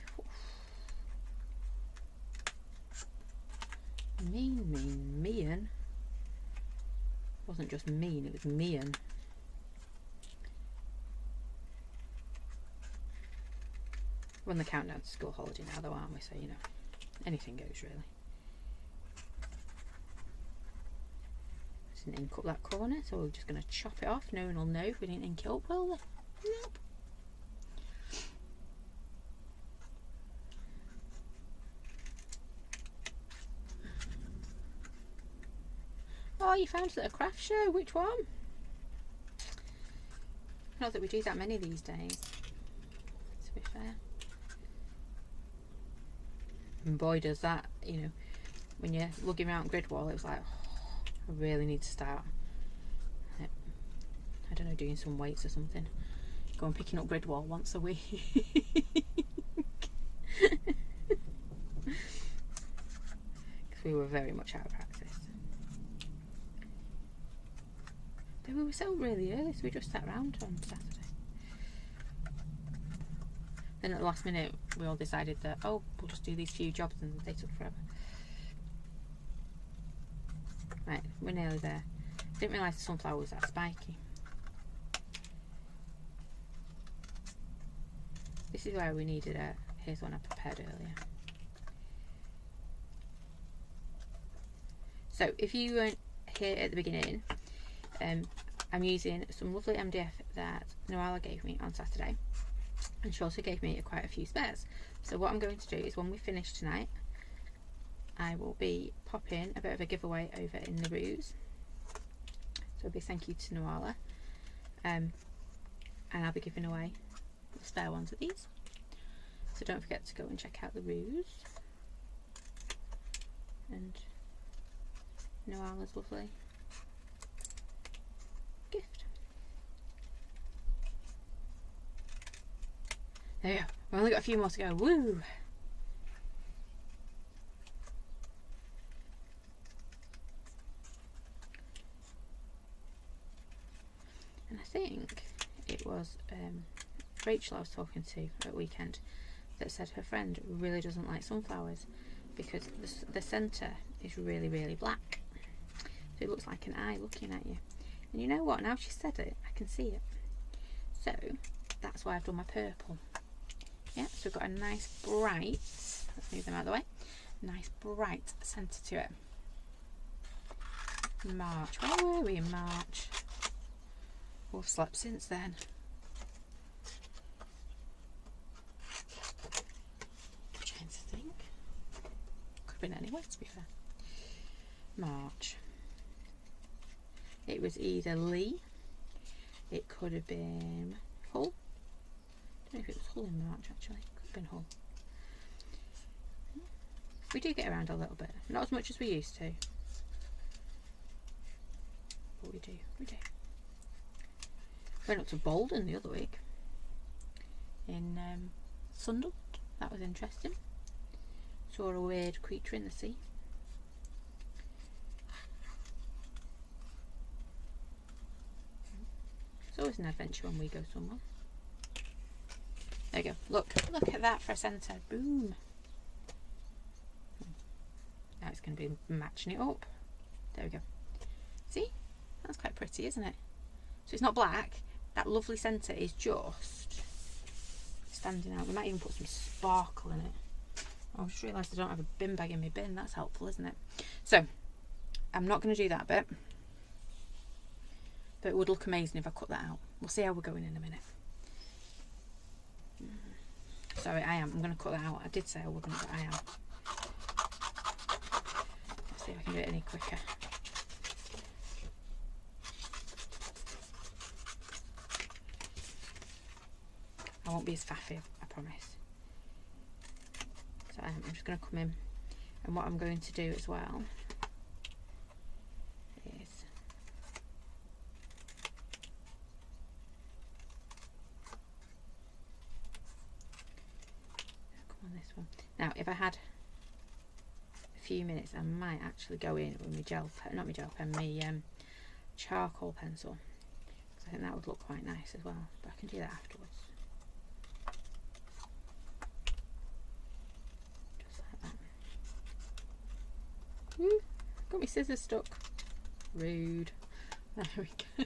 Mean. Wasn't just mean, it was mean. We're on the countdown to school holiday now though, aren't we? So, you know, anything goes really. Didn't ink up that corner, so we're just going to chop it off. No one will know if we didn't ink it up, will they? Nope. Oh, you found it at a craft show. Which one? Not that we do that many these days, to be fair. And boy does that, you know, when you're looking around Gridwall, it was like, oh, I really need to start, I don't know, doing some weights or something. Go and picking up Gridwall once a week. Because we were very much out of practice. Then we were so really early, so we just sat around on Saturday. Then at the last minute, we all decided that, oh, we'll just do these few jobs, and they took forever. Right, we're nearly there. Didn't realise the sunflower was that spiky. This is where we needed a, here's one I prepared earlier. So if you weren't here at the beginning, I'm using some lovely MDF that Noala gave me on Saturday, and she also gave me quite a few spares. So what I'm going to do is when we finish tonight, I will be popping a bit of a giveaway over in the Ruse. So a big thank you to Noala, and I'll be giving away the spare ones of these. So don't forget to go and check out the Ruse and Noala's lovely gift. There we go. We've only got a few more to go. Woo! And I think it was Rachel I was talking to at weekend that said her friend really doesn't like sunflowers because the centre is really, really black. So it looks like an eye looking at you. And you know what? Now she said it, I can see it. So that's why I've done my purple. Yeah, so we've got a nice bright, let's move them out of the way, nice bright centre to it. March, where were we in March? We've slept since then. I'm trying to think. Could have been anywhere, to be fair. March. It was either Lee, it could have been Hull. I don't know if it was Hull in March actually, could have been Hull. We do get around a little bit, not as much as we used to, but we do. Went up to Bolden the other week in Sunderland, that was interesting. Saw a weird creature in the sea. always an adventure when we go somewhere. There you go. Look at that for a centre. Boom. Now it's going to be matching it up. There we go. See? That's quite pretty, isn't it? So it's not black. That lovely centre is just standing out. We might even put some sparkle in it. I just realised I don't have a bin bag in my bin. That's helpful, isn't it? So I'm not going to do that bit. But it would look amazing if I cut that out. We'll see how we're going in a minute. Sorry, I'm going to cut that out. I did say I wouldn't, but I am. Let's see if I can do it any quicker. I won't be as faffy, I promise. So I'm just going to come in, and what I'm going to do as well is come on this one. Now, if I had a few minutes, I might actually go in with my gel pen, not my gel pen, my charcoal pencil, because I think that would look quite nice as well. But I can do that afterwards. Got my scissors stuck. Rude. There we go.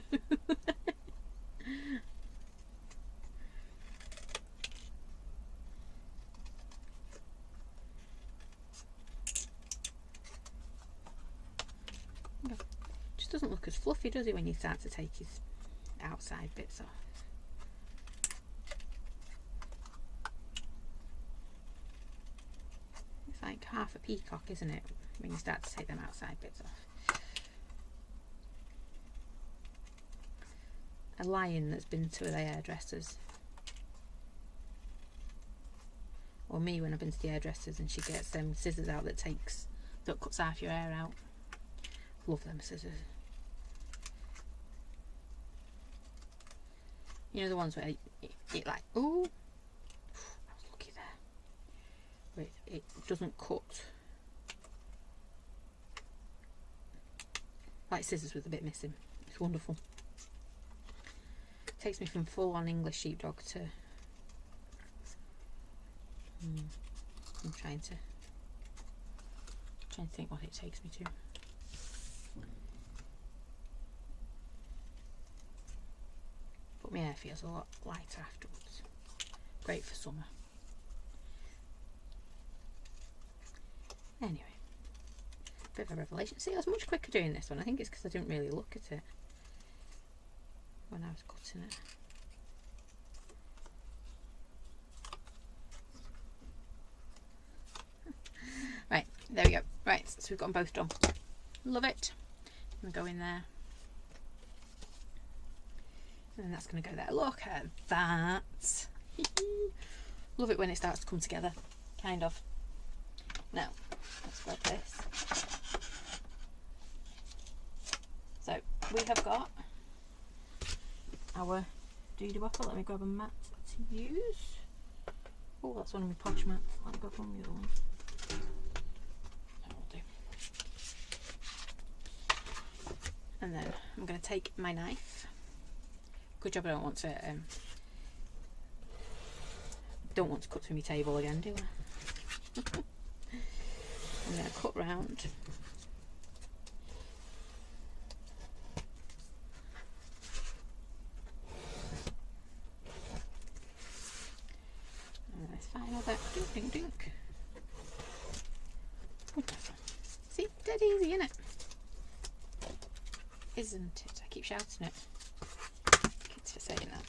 Just doesn't look as fluffy, does it, when you start to take his outside bits off? It's like half a peacock, isn't it, when you start to take them outside bits off? A lion that's been to the hairdressers, or me when I've been to the hairdressers and she gets them scissors out that cuts half your hair out. Love them scissors. You know, the ones where it like, ooh, I was lucky there, where it doesn't cut. Like scissors with a bit missing. It's wonderful. Takes me from full on English sheepdog to I'm trying to think what it takes me to. But my hair feels a lot lighter afterwards. Great for summer. Anyway, bit of a revelation. See, I was much quicker doing this one. I think it's because I didn't really look at it when I was cutting it. Right, there we go. Right, so we've got them both done. Love it. I'm going to go in there. And then that's going to go there. Look at that. Love it when it starts to come together. Kind of. Now, let's grab this. So, we have got our doody waffle. Let me grab a mat to use. Oh, that's one of my posh mats. Let me grab one of the other one. That will do. And then I'm going to take my knife. Good job I don't want to cut through my table again, do I? I'm going to cut round. And this final bit, dink, dink, dink. Wonderful. See, dead easy, isn't it? Isn't it? I keep shouting it. Kids for saying that.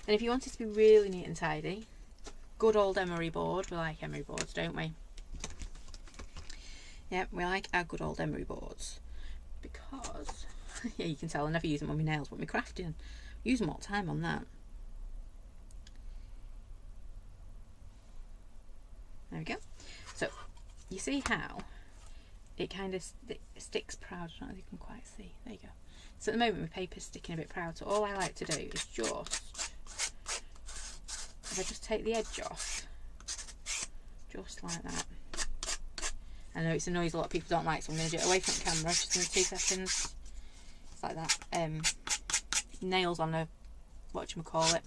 And if you want it to be really neat and tidy, good old emery board. We like emery boards, don't we? Yeah, we like our good old emery boards because, yeah, you can tell I never use them on my nails, but my crafting, I use them all the time on that. There we go. So, you see how it kind of sticks proud? I don't know if you can quite see. There you go. So at the moment my paper's sticking a bit proud, so all I like to do is just, if I just take the edge off, just like that. I know it's a noise a lot of people don't like, so I'm going to do it away from the camera just in 2 seconds. It's like that. nails on a, whatchamacallit,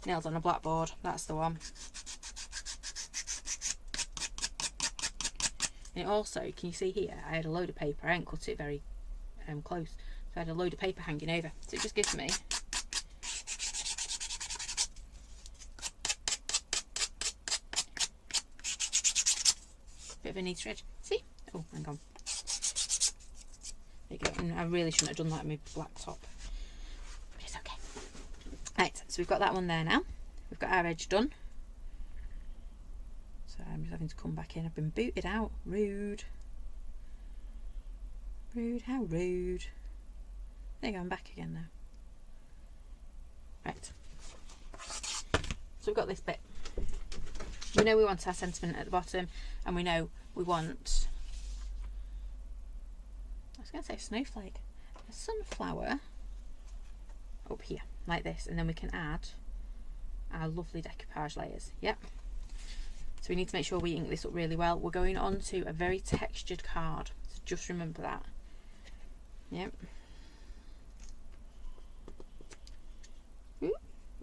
nails on a blackboard, that's the one. And it also, can you see here, I had a load of paper, I hadn't cut it very close, so I had a load of paper hanging over, so it just gives me a bit of a neat edge. See? Oh, hang on. There you go. And I really shouldn't have done that with my black top, but it's okay. Right, so we've got that one there now. We've got our edge done. So I'm just having to come back in. I've been booted out. Rude. Rude, how rude. There you go, I'm back again now. Right. So we've got this bit. We know we want our sentiment at the bottom, and we know we want, I was going to say snowflake, a sunflower up here, like this, and then we can add our lovely decoupage layers. Yep. So we need to make sure we ink this up really well. We're going on to a very textured card, so just remember that. Yep. Ooh.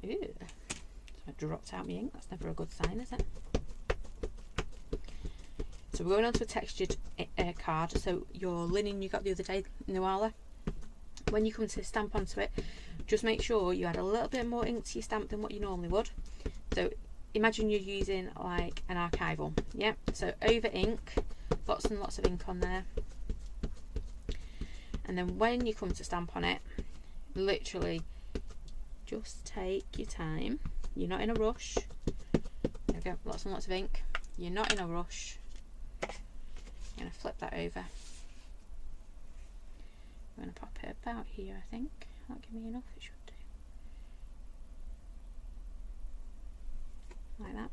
Ew. So it dropped out my ink, that's never a good sign, is it? So we're going on to a textured card. So your linen you got the other day, Nuala, when you come to stamp onto it, just make sure you add a little bit more ink to your stamp than what you normally would. So imagine you're using like an archival, yeah? So over ink, lots and lots of ink on there. And then when you come to stamp on it, literally just take your time. You're not in a rush. There we go, lots and lots of ink. You're not in a rush. I'm going to flip that over. I'm going to pop it about here, I think. That'll give me enough, it should do. Like that.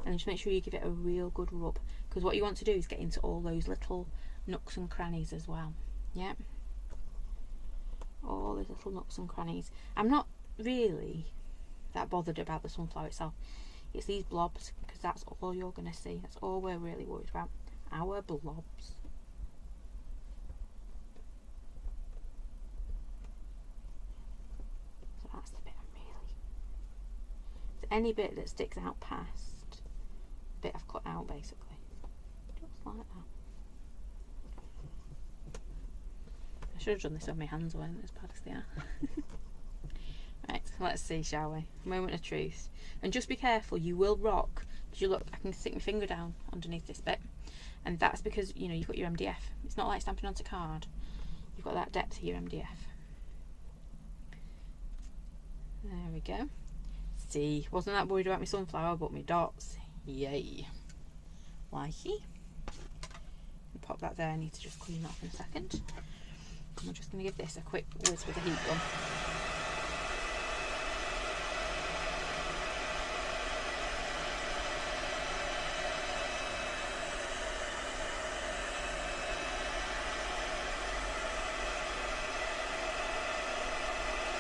And just make sure you give it a real good rub, because what you want to do is get into all those little nooks and crannies as well. Yep. All those little nooks and crannies. I'm not really that bothered about the sunflower itself. It's these blobs, because that's all you're going to see. That's all we're really worried about. Our blobs. So that's the bit I'm really... So any bit that sticks out past the bit I've cut out, basically. Just like that. I should have done this when my hands weren't as bad as they are. Right, let's see, shall we? Moment of truth. And just be careful, you will rock. Because you look, I can stick my finger down underneath this bit. And that's because, you know, you've got your MDF. It's not like stamping onto card. You've got that depth of your MDF. There we go. See, wasn't that worried about my sunflower, but my dots. Yay. Likey. Pop that there, I need to just clean that off in a second. And we're just going to give this a quick whiz with a heat gun.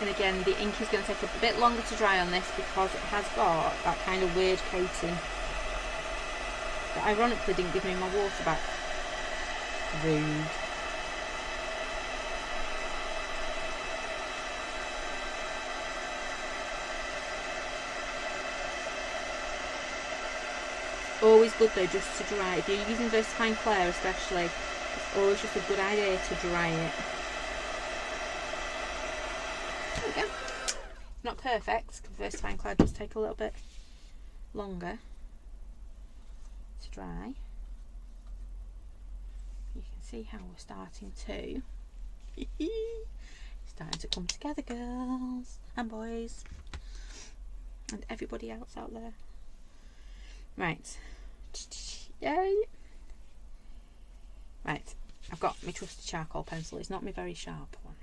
And again, the ink is going to take a bit longer to dry on this because it has got that kind of weird coating that ironically didn't give me my water back. Rude. Always good though just to dry. If you're using VersaFine Clair especially, it's always just a good idea to dry it. There we go. Not perfect, because VersaFine Clair does take a little bit longer to dry. You can see how we're starting to starting to come together, girls and boys and everybody else out there. Right. Yay. Right, I've got my trusty charcoal pencil. It's not my very sharp one.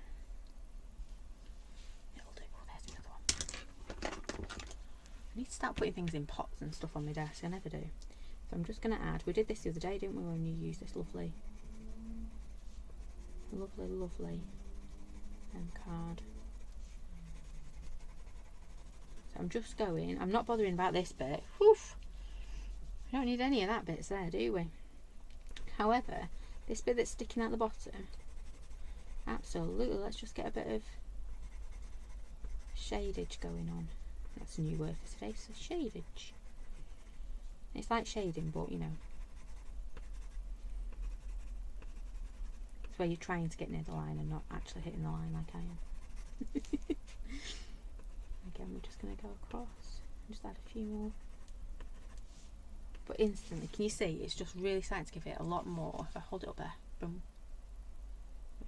It'll do. Oh, there's another one. I need to start putting things in pots and stuff on my desk. I never do. So I'm just going to add, we did this the other day, didn't we, when you used this lovely card. So I'm just going, I'm not bothering about this bit. Woof. We don't need any of that bits there, do we? However, This bit that's sticking out the bottom, absolutely, let's just get a bit of shadage going on. That's a new word for today, so shadage. It's like shading, but you know, it's where you're trying to get near the line and not actually hitting the line like I am. Again, we're just going to go across and just add a few more. But instantly, can you see, it's just really starting to give it a lot more. If I hold it up there, boom.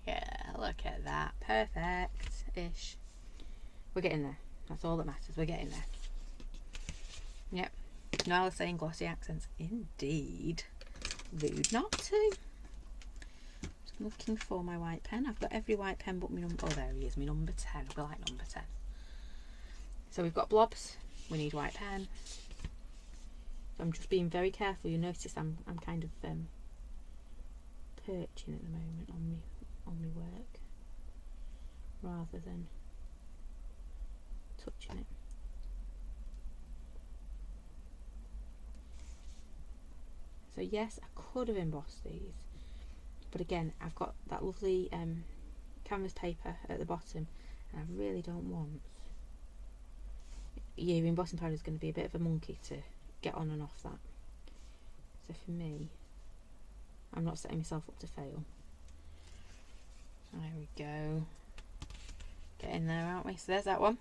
Yeah, look at that, perfect-ish. We're getting there, that's all that matters, we're getting there. Yep, Nyla's saying glossy accents, indeed. Rude not to. Just looking for my white pen. I've got every white pen but my number, oh there he is, my number 10, we like number 10. So we've got blobs, we need white pen. So I'm just being very careful. You notice I'm kind of perching at the moment on my work rather than touching it. So yes, I could have embossed these, but again I've got that lovely canvas paper at the bottom and I really don't want your embossing powder is going to be a bit of a monkey to get on and off that. So for me, I'm not setting myself up to fail. There we go. Get in there, aren't we? So there's that one.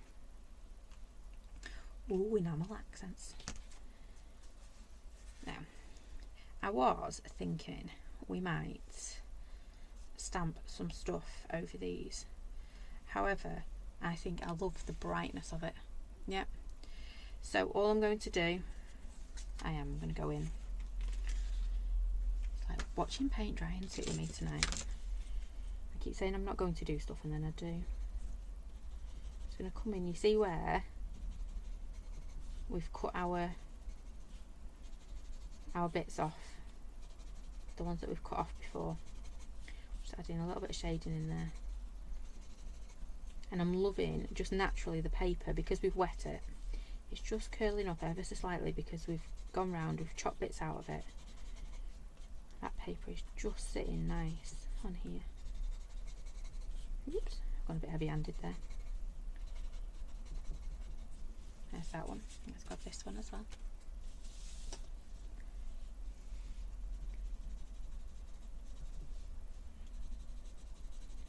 Ooh, enamel accents. Now, I was thinking we might stamp some stuff over these. However, I think I love the brightness of it. Yep. So all I'm going to do, I am going to go in. It's like watching paint dry and sit with me tonight. I keep saying I'm not going to do stuff and then I do. It's going to come in. You see where we've cut our bits off, the ones that we've cut off before. Just adding a little bit of shading in there. And I'm loving just naturally the paper, because we've wet it. It's just curling up ever so slightly because we've gone round, we've chopped bits out of it. That paper is just sitting nice on here. Oops, I've gone a bit heavy-handed there. There's that one. Let's grab this one as well.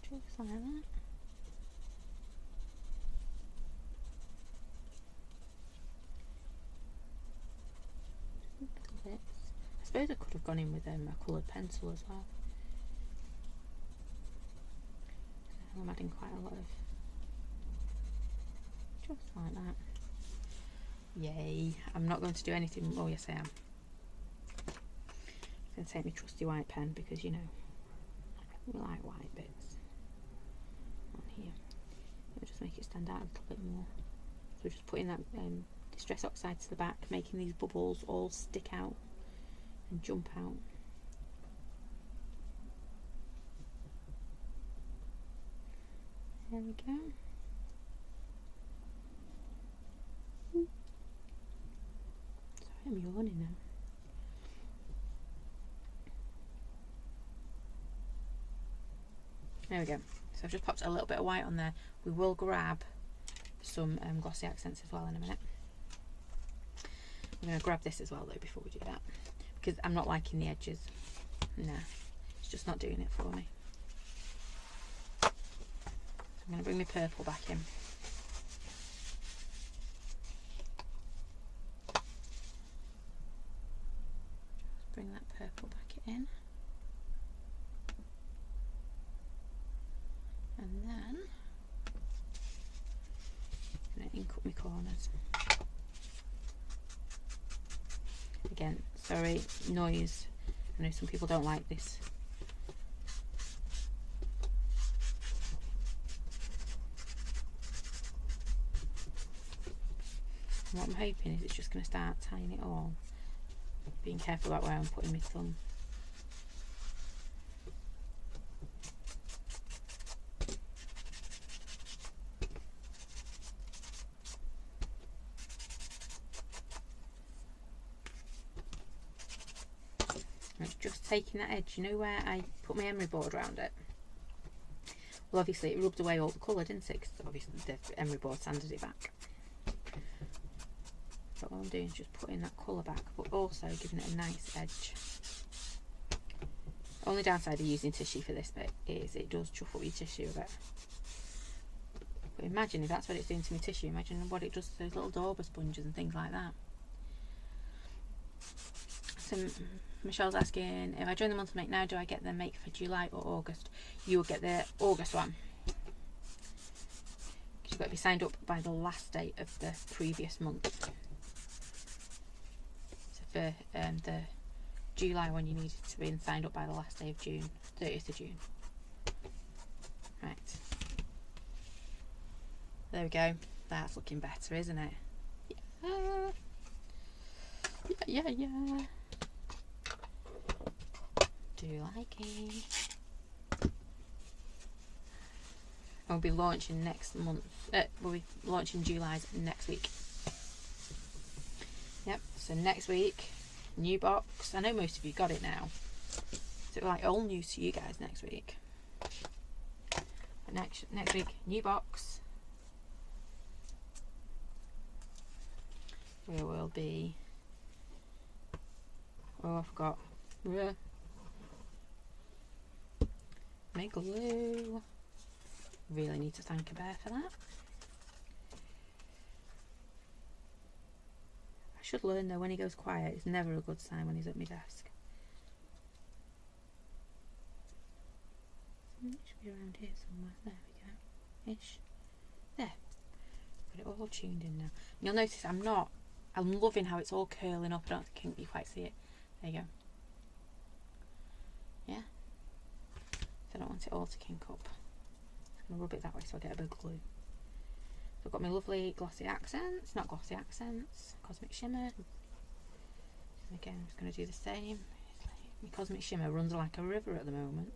Just like that. I suppose I could have gone in with a coloured pencil as well. So I'm adding quite a lot of, just like that. Yay! I'm not going to do anything. Oh yes, I am. I'm going to take my trusty white pen because you know we like white bits on here. It'll just make it stand out a little bit more. So we're just putting that Distress Oxide to the back, making these bubbles all stick out and jump out. There we go. Sorry, I'm yawning now. There we go. So I've just popped a little bit of white on there. We will grab some glossy accents as well in a minute. I'm going to grab this as well though before we do that, because I'm not liking the edges. No, it's just not doing it for me. So I'm going to bring my purple back in. Just bring that purple back in. And then I'm going to ink up my corners. Again, sorry, noise. I know some people don't like this. And what I'm hoping is it's just going to start tying it all. Being careful about where I'm putting my thumb. It's just taking that edge, you know where I put my emery board around it? Well, obviously it rubbed away all the colour, didn't it? Because obviously the emery board sanded it back. But what I'm doing is just putting that colour back, but also giving it a nice edge. Only downside of using tissue for this bit is it does chuff up your tissue a bit. But imagine if that's what it's doing to my tissue, imagine what it does to those little Dauber sponges and things like that. So Michelle's asking, if I join the month make now, do I get the make for July or August? You will get the August one. Because you've got to be signed up by the last date of the previous month. So for the July one, you needed to be signed up by the last day of June, 30th of June. Right. There we go. That's looking better, isn't it? Yeah. Do you like it? We'll be launching next month. We'll be launching July's next week. Yep. So next week, new box. I know most of you got it now. So like all news to you guys next week. But next week, new box. We will be. Oh, I forgot. Make glue. Really need to thank a bear for that. I should learn though, when he goes quiet, it's never a good sign when he's at my desk. It should be around here somewhere. There we go. Ish. There. Got it all tuned in now. And you'll notice I'm loving how it's all curling up. I don't think you quite see it. There you go. Yeah. So I don't want it all to kink up. I'm going to rub it that way so I get a bit of glue. So I've got my lovely glossy accents, not glossy accents, Cosmic Shimmer. And again, I'm just going to do the same. My Cosmic Shimmer runs like a river at the moment.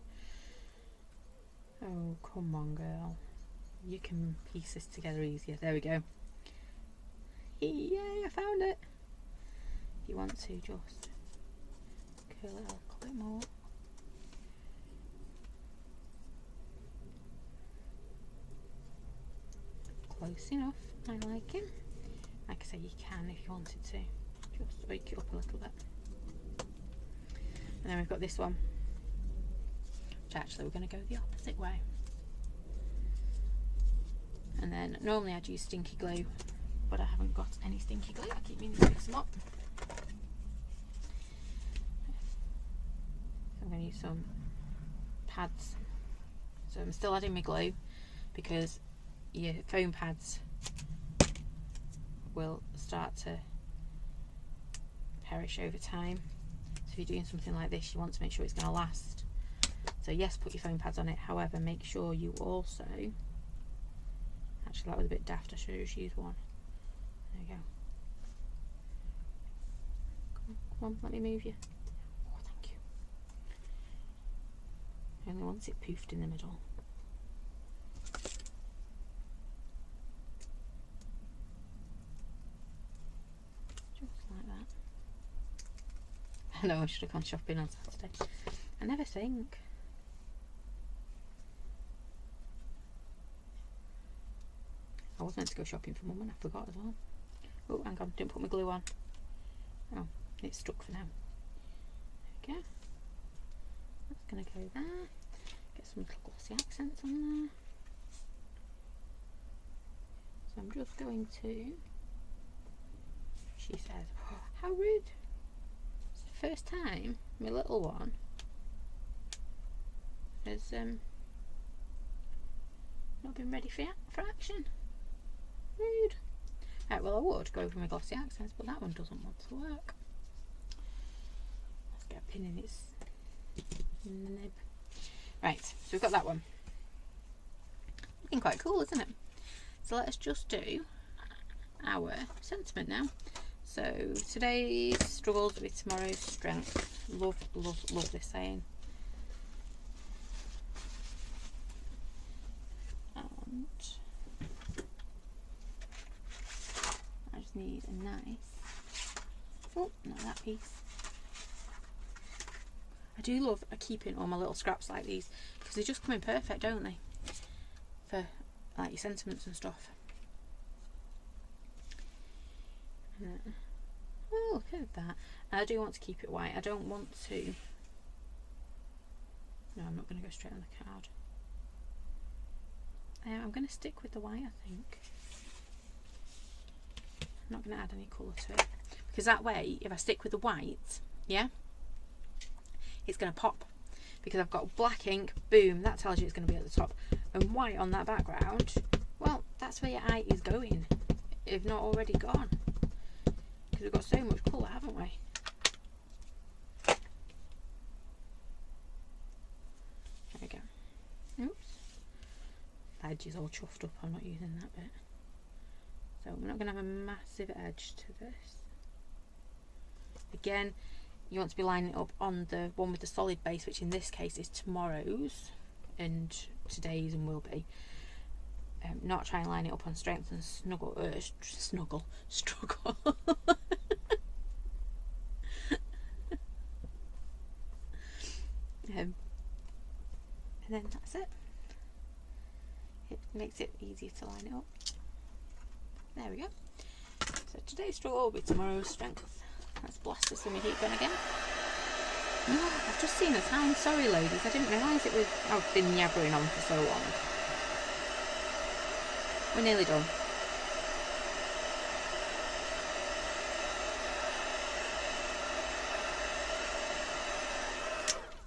Oh, come on, girl. You can piece this together easier. There we go. Yay, I found it. If you want to just curl it a little bit more. Close enough. I like it. Like I say, you can if you wanted to. Just wake it up a little bit. And then we've got this one, which actually we're going to go the opposite way. And then normally I'd use stinky glue, but I haven't got any stinky glue. I keep meaning to mix them up. So I'm going to use some pads. So I'm still adding my glue because your foam pads will start to perish over time. So if you're doing something like this, you want to make sure it's going to last. So yes, put your foam pads on it. However, make sure you also, actually that was a bit daft, I should have just used one. There you go. Come on, let me move you. Oh, thank you. I only want it poofed in the middle. I know I should have gone shopping on Saturday. I never think. I was meant to go shopping for Mum and I forgot as well. Oh, hang on, didn't put my glue on. Oh, it's stuck for now. There we go. That's going to go there. Get some little glossy accents on there. So I'm just going to, she says, oh, how rude. First time my little one has not been ready for action. Rude. Right, well I would go over my glossy accents, but that one doesn't want to work. Let's get a pin in the nib. Right, so we've got that one. Looking quite cool, isn't it? So let's just do our sentiment now. So today's struggles with tomorrow's strength. Love, love, love this saying. And I just need a nice, oh, not that piece. I do love keeping all my little scraps like these because they just come in perfect, don't they? For like your sentiments and stuff. Oh, look at that. And I do want to keep it white. I don't want to... No, I'm not going to go straight on the card. I'm going to stick with the white, I think. I'm not going to add any colour to it. Because that way, if I stick with the white, yeah, it's going to pop. Because I've got black ink, boom, that tells you it's going to be at the top. And white on that background, well, that's where your eye is going, if not already gone. Because we've got so much colour, haven't we? There we go. Oops. The edge is all chuffed up, I'm not using that bit. So we're not going to have a massive edge to this. Again, you want to be lining it up on the one with the solid base, which in this case is tomorrow's and today's and will be. Not try and line it up on strength and struggle. And then that's it. It makes it easier to line it up. There we go. So today's struggle will be tomorrow's strength. Let's blast this and we keep going again. Oh, I've just seen the time. Sorry, ladies. I didn't realise it was... I've been yabbering on for so long. We're nearly done.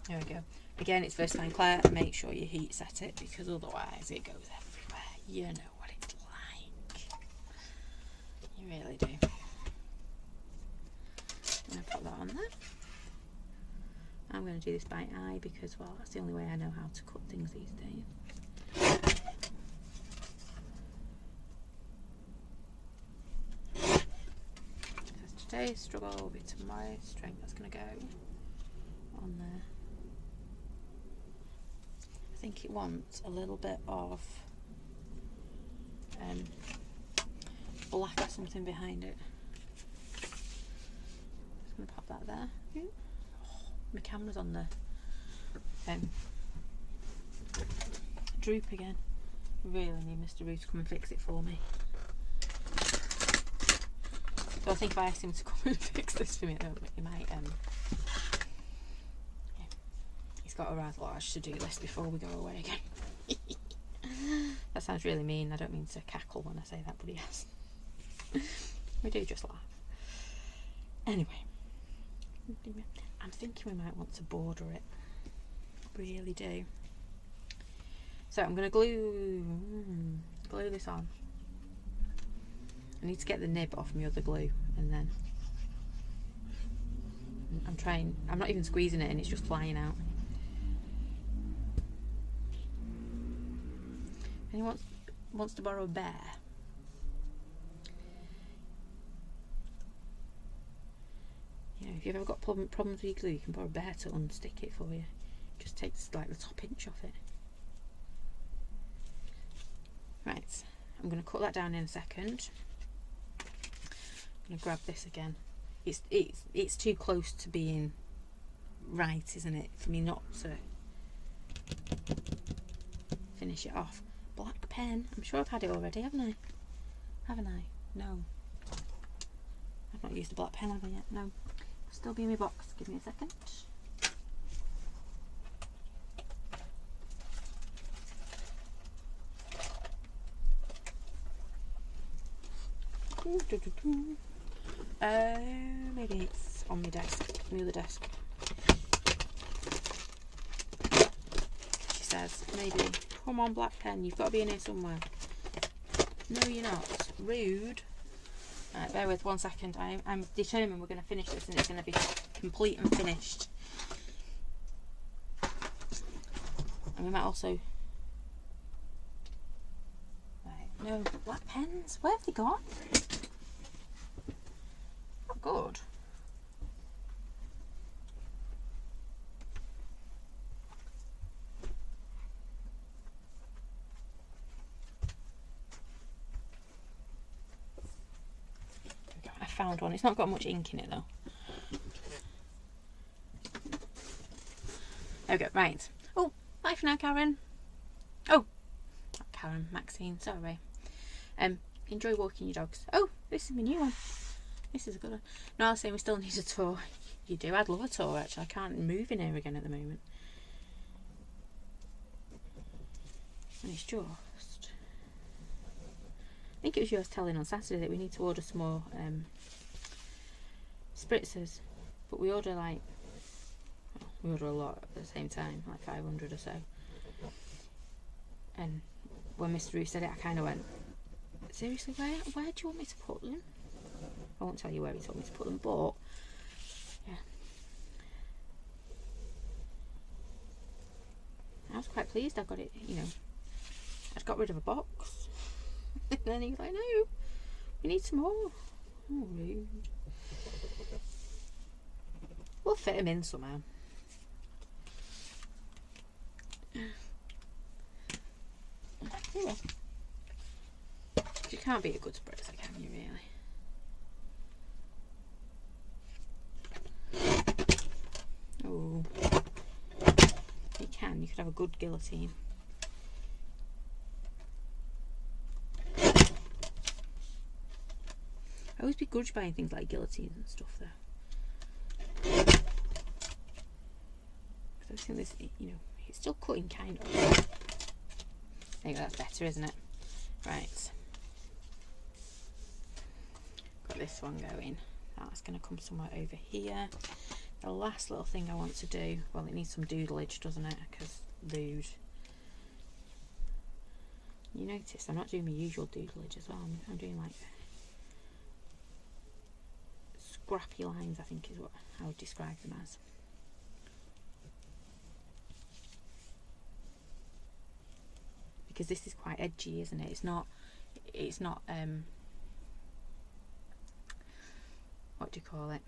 There we go. Again, it's first time Claire. Make sure you heat set it because otherwise it goes everywhere. You know what it's like. You really do. I'm going to put that on there. I'm going to do this by eye because, well, that's the only way I know how to cut things these days. So today's struggle will be tomorrow's strength. That's going to go on there. I think it wants a little bit of black or something behind it. I'm going to pop that there. Oh, my camera's on the droop again. I really need Mr. Roo to come and fix it for me. So I think if I asked him to come and fix this for me, he might. Yeah. He's got a rather large to-do list before we go away again. That sounds really mean. I don't mean to cackle when I say that, but yes. We do just laugh. Anyway. I'm thinking we might want to border it. Really do. So I'm going to glue this on. I need to get the nib off my other glue and then I'm not even squeezing it and it's just flying out. Anyone wants to borrow a bear? You know, if you've ever got problems with your glue, you can borrow a bear to unstick it for you. Just takes like the top inch off it. Right, I'm going to cut that down in a second. I'm going to grab this again. It's too close to being right, isn't it, for me not to finish it off. Black pen. I'm sure I've had it already, haven't I? Haven't I? No. I've not used a black pen, have I yet? No. Still be in my box. Give me a second. Maybe it's on my desk, my other desk. She says, maybe. Come on, black pen, you've got to be in here somewhere. No, you're not. Rude. Right, bear with 1 second. I'm determined we're going to finish this and it's going to be complete and finished. And we might also... Right, no, black pens. Where have they gone? Not good. Found one. It's not got much ink in it though. There we go, right. Oh, bye for now, Karen. Oh, not Karen, Maxine, sorry. Enjoy walking your dogs. Oh, this is my new one. This is a good one. No, I was saying we still need a tour. You do, I'd love a tour actually. I can't move in here again at the moment. And it's just... I think it was yours telling on Saturday that we need to order some more spritzers. But we order like... well, we order a lot at the same time, like 500 or so. And when Mr. Roo said it, I kind of went, seriously, where do you want me to put them? I won't tell you where he told me to put them, but yeah. I was quite pleased I got it, you know. I'd got rid of a box. And then he was like, no, we need some more. Oh, rude. We'll fit them in somehow. Yeah. You can't be a good spritzer, can you, really? Oh, you can. You could have a good guillotine. I always begrudge buying things like guillotines and stuff, though. Because I think this, you know, it's still cutting kind of. There you go, that's better, isn't it? Right. Got this one going. That's going to come somewhere over here. The last little thing I want to do, well, it needs some doodleage, doesn't it? Because lewd. You notice I'm not doing my usual doodleage as well. I'm doing like scrappy lines, I think is what I would describe them as. Because this is quite edgy, isn't it? It's not what do you call it?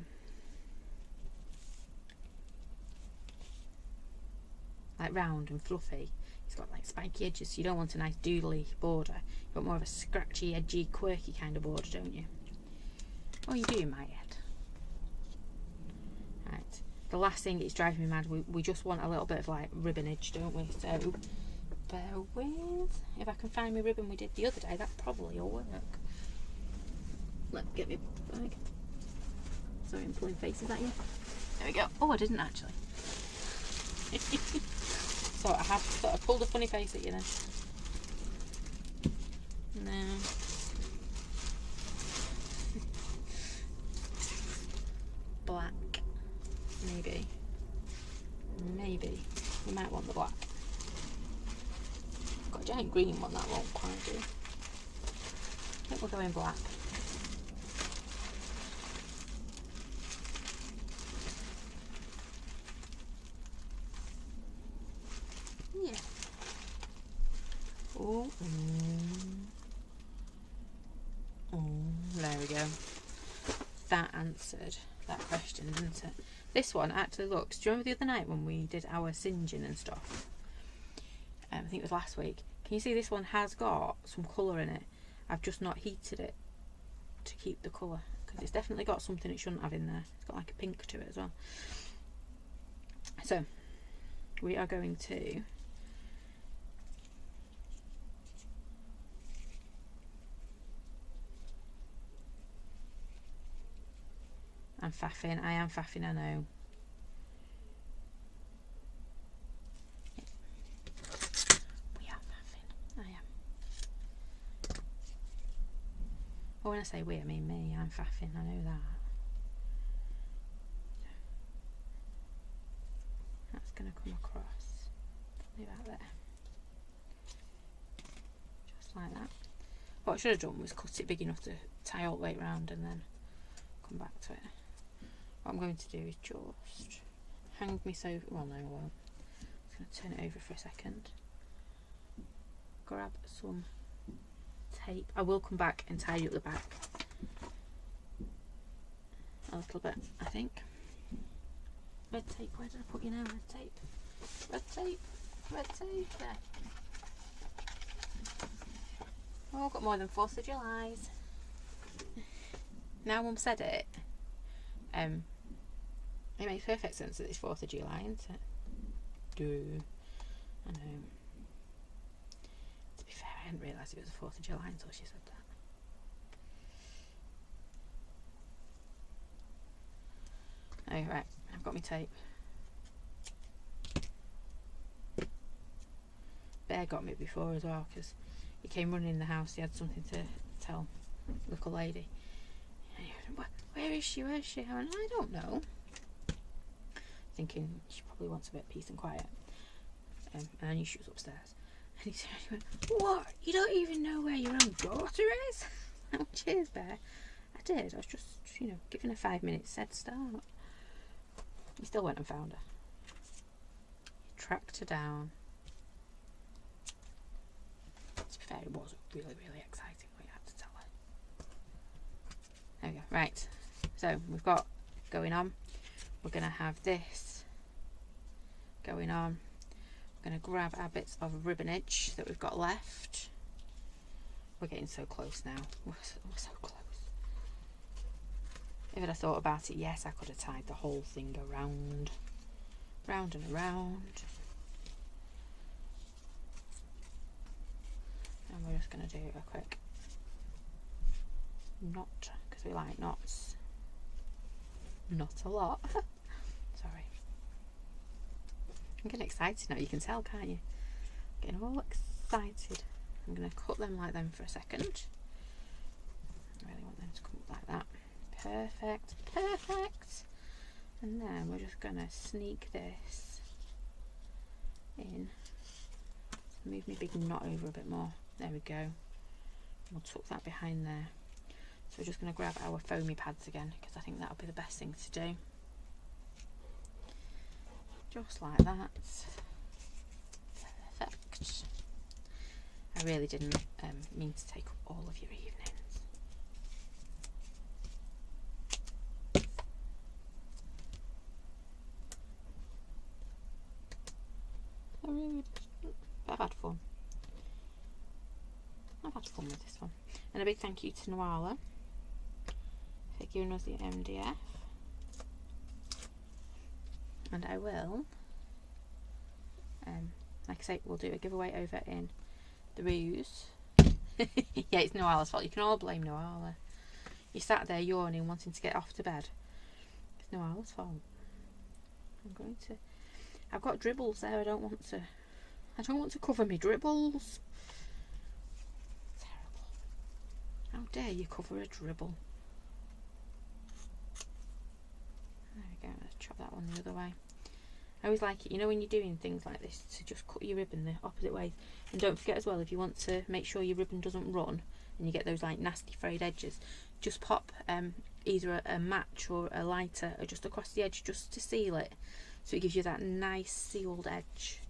Like round and fluffy. It's got like spiky edges, so you don't want a nice doodly border. You want more of a scratchy, edgy, quirky kind of border, don't you? Oh, you do in my head. Right. The last thing is driving me mad. We just want a little bit of like ribbonage, don't we? So bear with. If I can find my ribbon we did the other day, that probably will work. Let me get my bag. Sorry, I'm pulling faces at you. There we go. Oh, I didn't actually. So I have sort of pulled a funny face at you then. No. Black. Maybe. Maybe. We might want the black. I've got a giant green one that won't quite do. I think we'll go in black. Yeah. Oh. Oh. There we go. That answered that question, didn't it? This one actually looks... Do you remember the other night when we did our singeing and stuff? I think it was last week. Can you see this one has got some colour in it? I've just not heated it to keep the colour. Because it's definitely got something it shouldn't have in there. It's got like a pink to it as well. So, we are going to... I'm faffing. I am faffing, I know. Yeah. We are faffing. I am. Well, when I say we, I mean me. I'm faffing. I know that. That's going to come across. Probably about there. Just like that. What I should have done was cut it big enough to tie all the way around and then come back to it. What I'm going to do is just hang me so... Well, no, I won't. I'm just going to turn it over for a second. Grab some tape. I will come back and tidy up the back a little bit, I think. Red tape. Where did I put you now? Red tape. Red tape. Red tape. There. Oh, I've got more than 4th of July's. Now Mum said it. It makes perfect sense that it's 4th of July, isn't it? do. I know. To be fair, I didn't realise it was the 4th of July until she said that. Oh, right, I've got my tape. Bear got me before as well, because he came running in the house. He had something to tell the little lady. And he went, where is she? Where is she? I went, I don't know. Thinking she probably wants a bit of peace and quiet. And I knew she was upstairs. And he went, what? You don't even know where your own daughter is? Oh, cheers, Bear. I did. I was just, you know, giving her 5 minutes head start. He still went and found her. He tracked her down. To be fair, it was really, really exciting what you had to tell her. There we go. Right. So we've got going on. We're going to have this going on. We're going to grab our bits of ribbonage that we've got left. We're getting so close now. We're so close. If I'd have thought about it, yes, I could have tied the whole thing around. Round and around. And we're just going to do a quick knot, because we like knots. Not a lot. Sorry. I'm getting excited now, you can tell, can't you? Getting all excited. I'm going to cut them like them for a second. I really want them to come up like that. Perfect, perfect. And then we're just going to sneak this in. Move my big knot over a bit more. There we go. We'll tuck that behind there. So we're just going to grab our foamy pads again, because I think that'll be the best thing to do. Just like that. Perfect. I really didn't mean to take up all of your evenings. I really didn't. But I've had fun. I've had fun with this one. And a big thank you to Noala for giving us the MDF. And I will, like I say, we'll do a giveaway over in the Ruse. Yeah, it's Noala's fault. You can all blame Noala. You sat there yawning, wanting to get off to bed. It's Noala's fault. I've got dribbles there. I don't want to cover my dribbles. Terrible. How dare you cover a dribble? There we go. Let's chop that one the other way. I always like it, you know, when you're doing things like this, to just cut your ribbon the opposite ways. And don't forget as well, if you want to make sure your ribbon doesn't run and you get those like nasty frayed edges, just pop either a match or a lighter or just across the edge just to seal it, so it gives you that nice sealed edge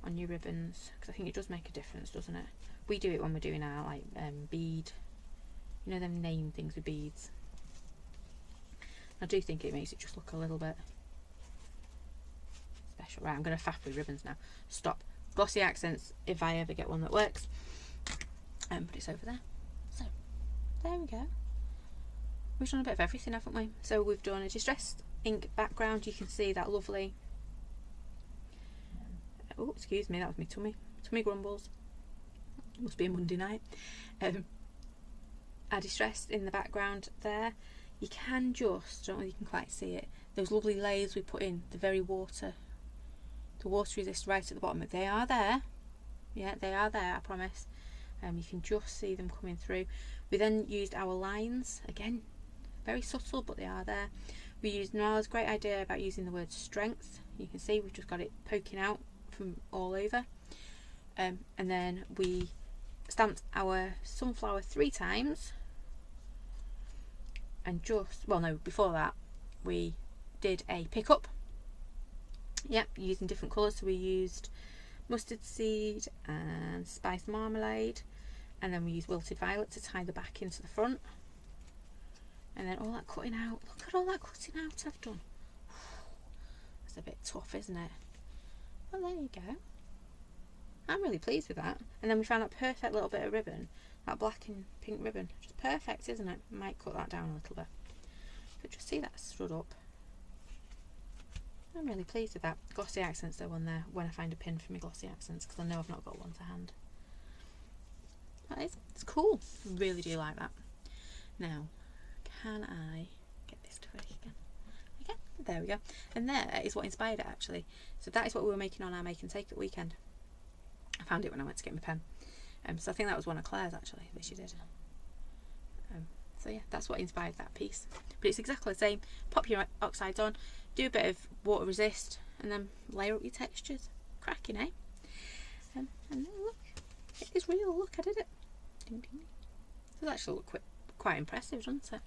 on your ribbons, because I think it does make a difference, doesn't it? We do it when we're doing our like bead, you know, them name things with beads. I do think it makes it just look a little bit special. Right, I'm going to faff with ribbons now. Stop. Glossy accents, if I ever get one that works. But it's over there. So, there we go. We've done a bit of everything, haven't we? So we've done a distressed ink background. You can see that lovely... oh, excuse me, that was my tummy. Tummy grumbles. Must be a Monday night. I distressed in the background there. You can just, I don't know if you can quite see it, those lovely layers we put in, the water resist right at the bottom, they are there. Yeah, they are there, I promise. You can just see them coming through. We then used our lines, again, very subtle, but they are there. We used Noala's great idea about using the word strength. You can see we've just got it poking out from all over. And then we stamped our sunflower 3 times. And just, well no, before that we did a pickup. Yep, using different colours. So we used mustard seed and spice marmalade, and then we used wilted violet to tie the back into the front. And then all that cutting out, look at all that cutting out I've done. It's a bit tough, isn't it? Well, there you go. I'm really pleased with that. And then we found that perfect little bit of ribbon, that black and pink ribbon. Just perfect, isn't it? Might cut that down a little bit. But just see that stood up. I'm really pleased with that. Glossy accents though on there when I find a pin for my glossy accents, because I know I've not got one to hand. It's cool. I really do like that. Now, can I get this to work again? Okay, there we go. And there is what inspired it actually. So that is what we were making on our make and take at weekend. I found it when I went to get my pen. So I think that was one of Claire's actually that she did. So yeah, that's what inspired that piece. But it's exactly the same. Pop your oxides on, do a bit of water resist, and then layer up your textures. Cracking, eh? And then look, it is real. Look, I did it. Ding, ding. Does actually look quite impressive, doesn't it?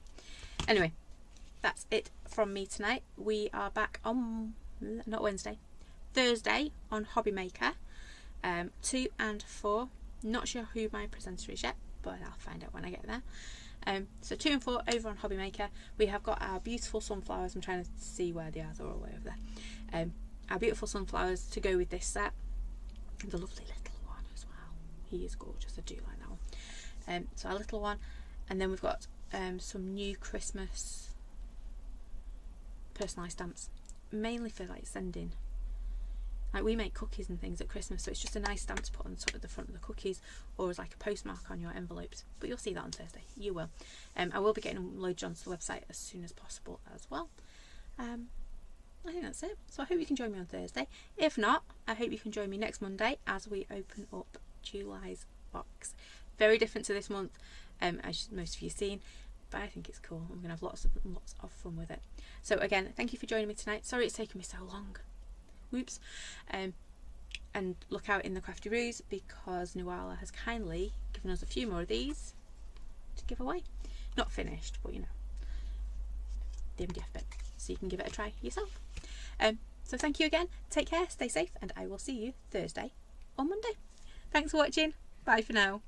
Anyway, that's it from me tonight. We are back on not Wednesday, Thursday on Hobby Maker, 2 and 4. Not sure who my presenter is yet, but I'll find out when I get there. So 2 and 4 over on Hobby Maker. We have got our beautiful sunflowers. I'm trying to see where they are. They're all the way over there. Our beautiful sunflowers to go with this set. And the lovely little one as well. He is gorgeous. I do like that one. So our little one, and then we've got some new Christmas personalised stamps, mainly for like sending. Like we make cookies and things at Christmas, so it's just a nice stamp to put on the front of the cookies, or as like a postmark on your envelopes. But you'll see that on Thursday. You will. I will be getting them loaded onto the website as soon as possible as well. I think that's it. So I hope you can join me on Thursday. If not, I hope you can join me next Monday as we open up July's box. Very different to this month, as most of you have seen, but I think it's cool. I'm going to have lots of fun with it. So again, thank you for joining me tonight. Sorry it's taken me so long. Whoops. And look out in the Crafty Roos, because Nuala has kindly given us a few more of these to give away. Not finished, but you know, the MDF bit, so you can give it a try yourself. So thank you again. Take care, stay safe, and I will see you Thursday or Monday. Thanks for watching. Bye for now.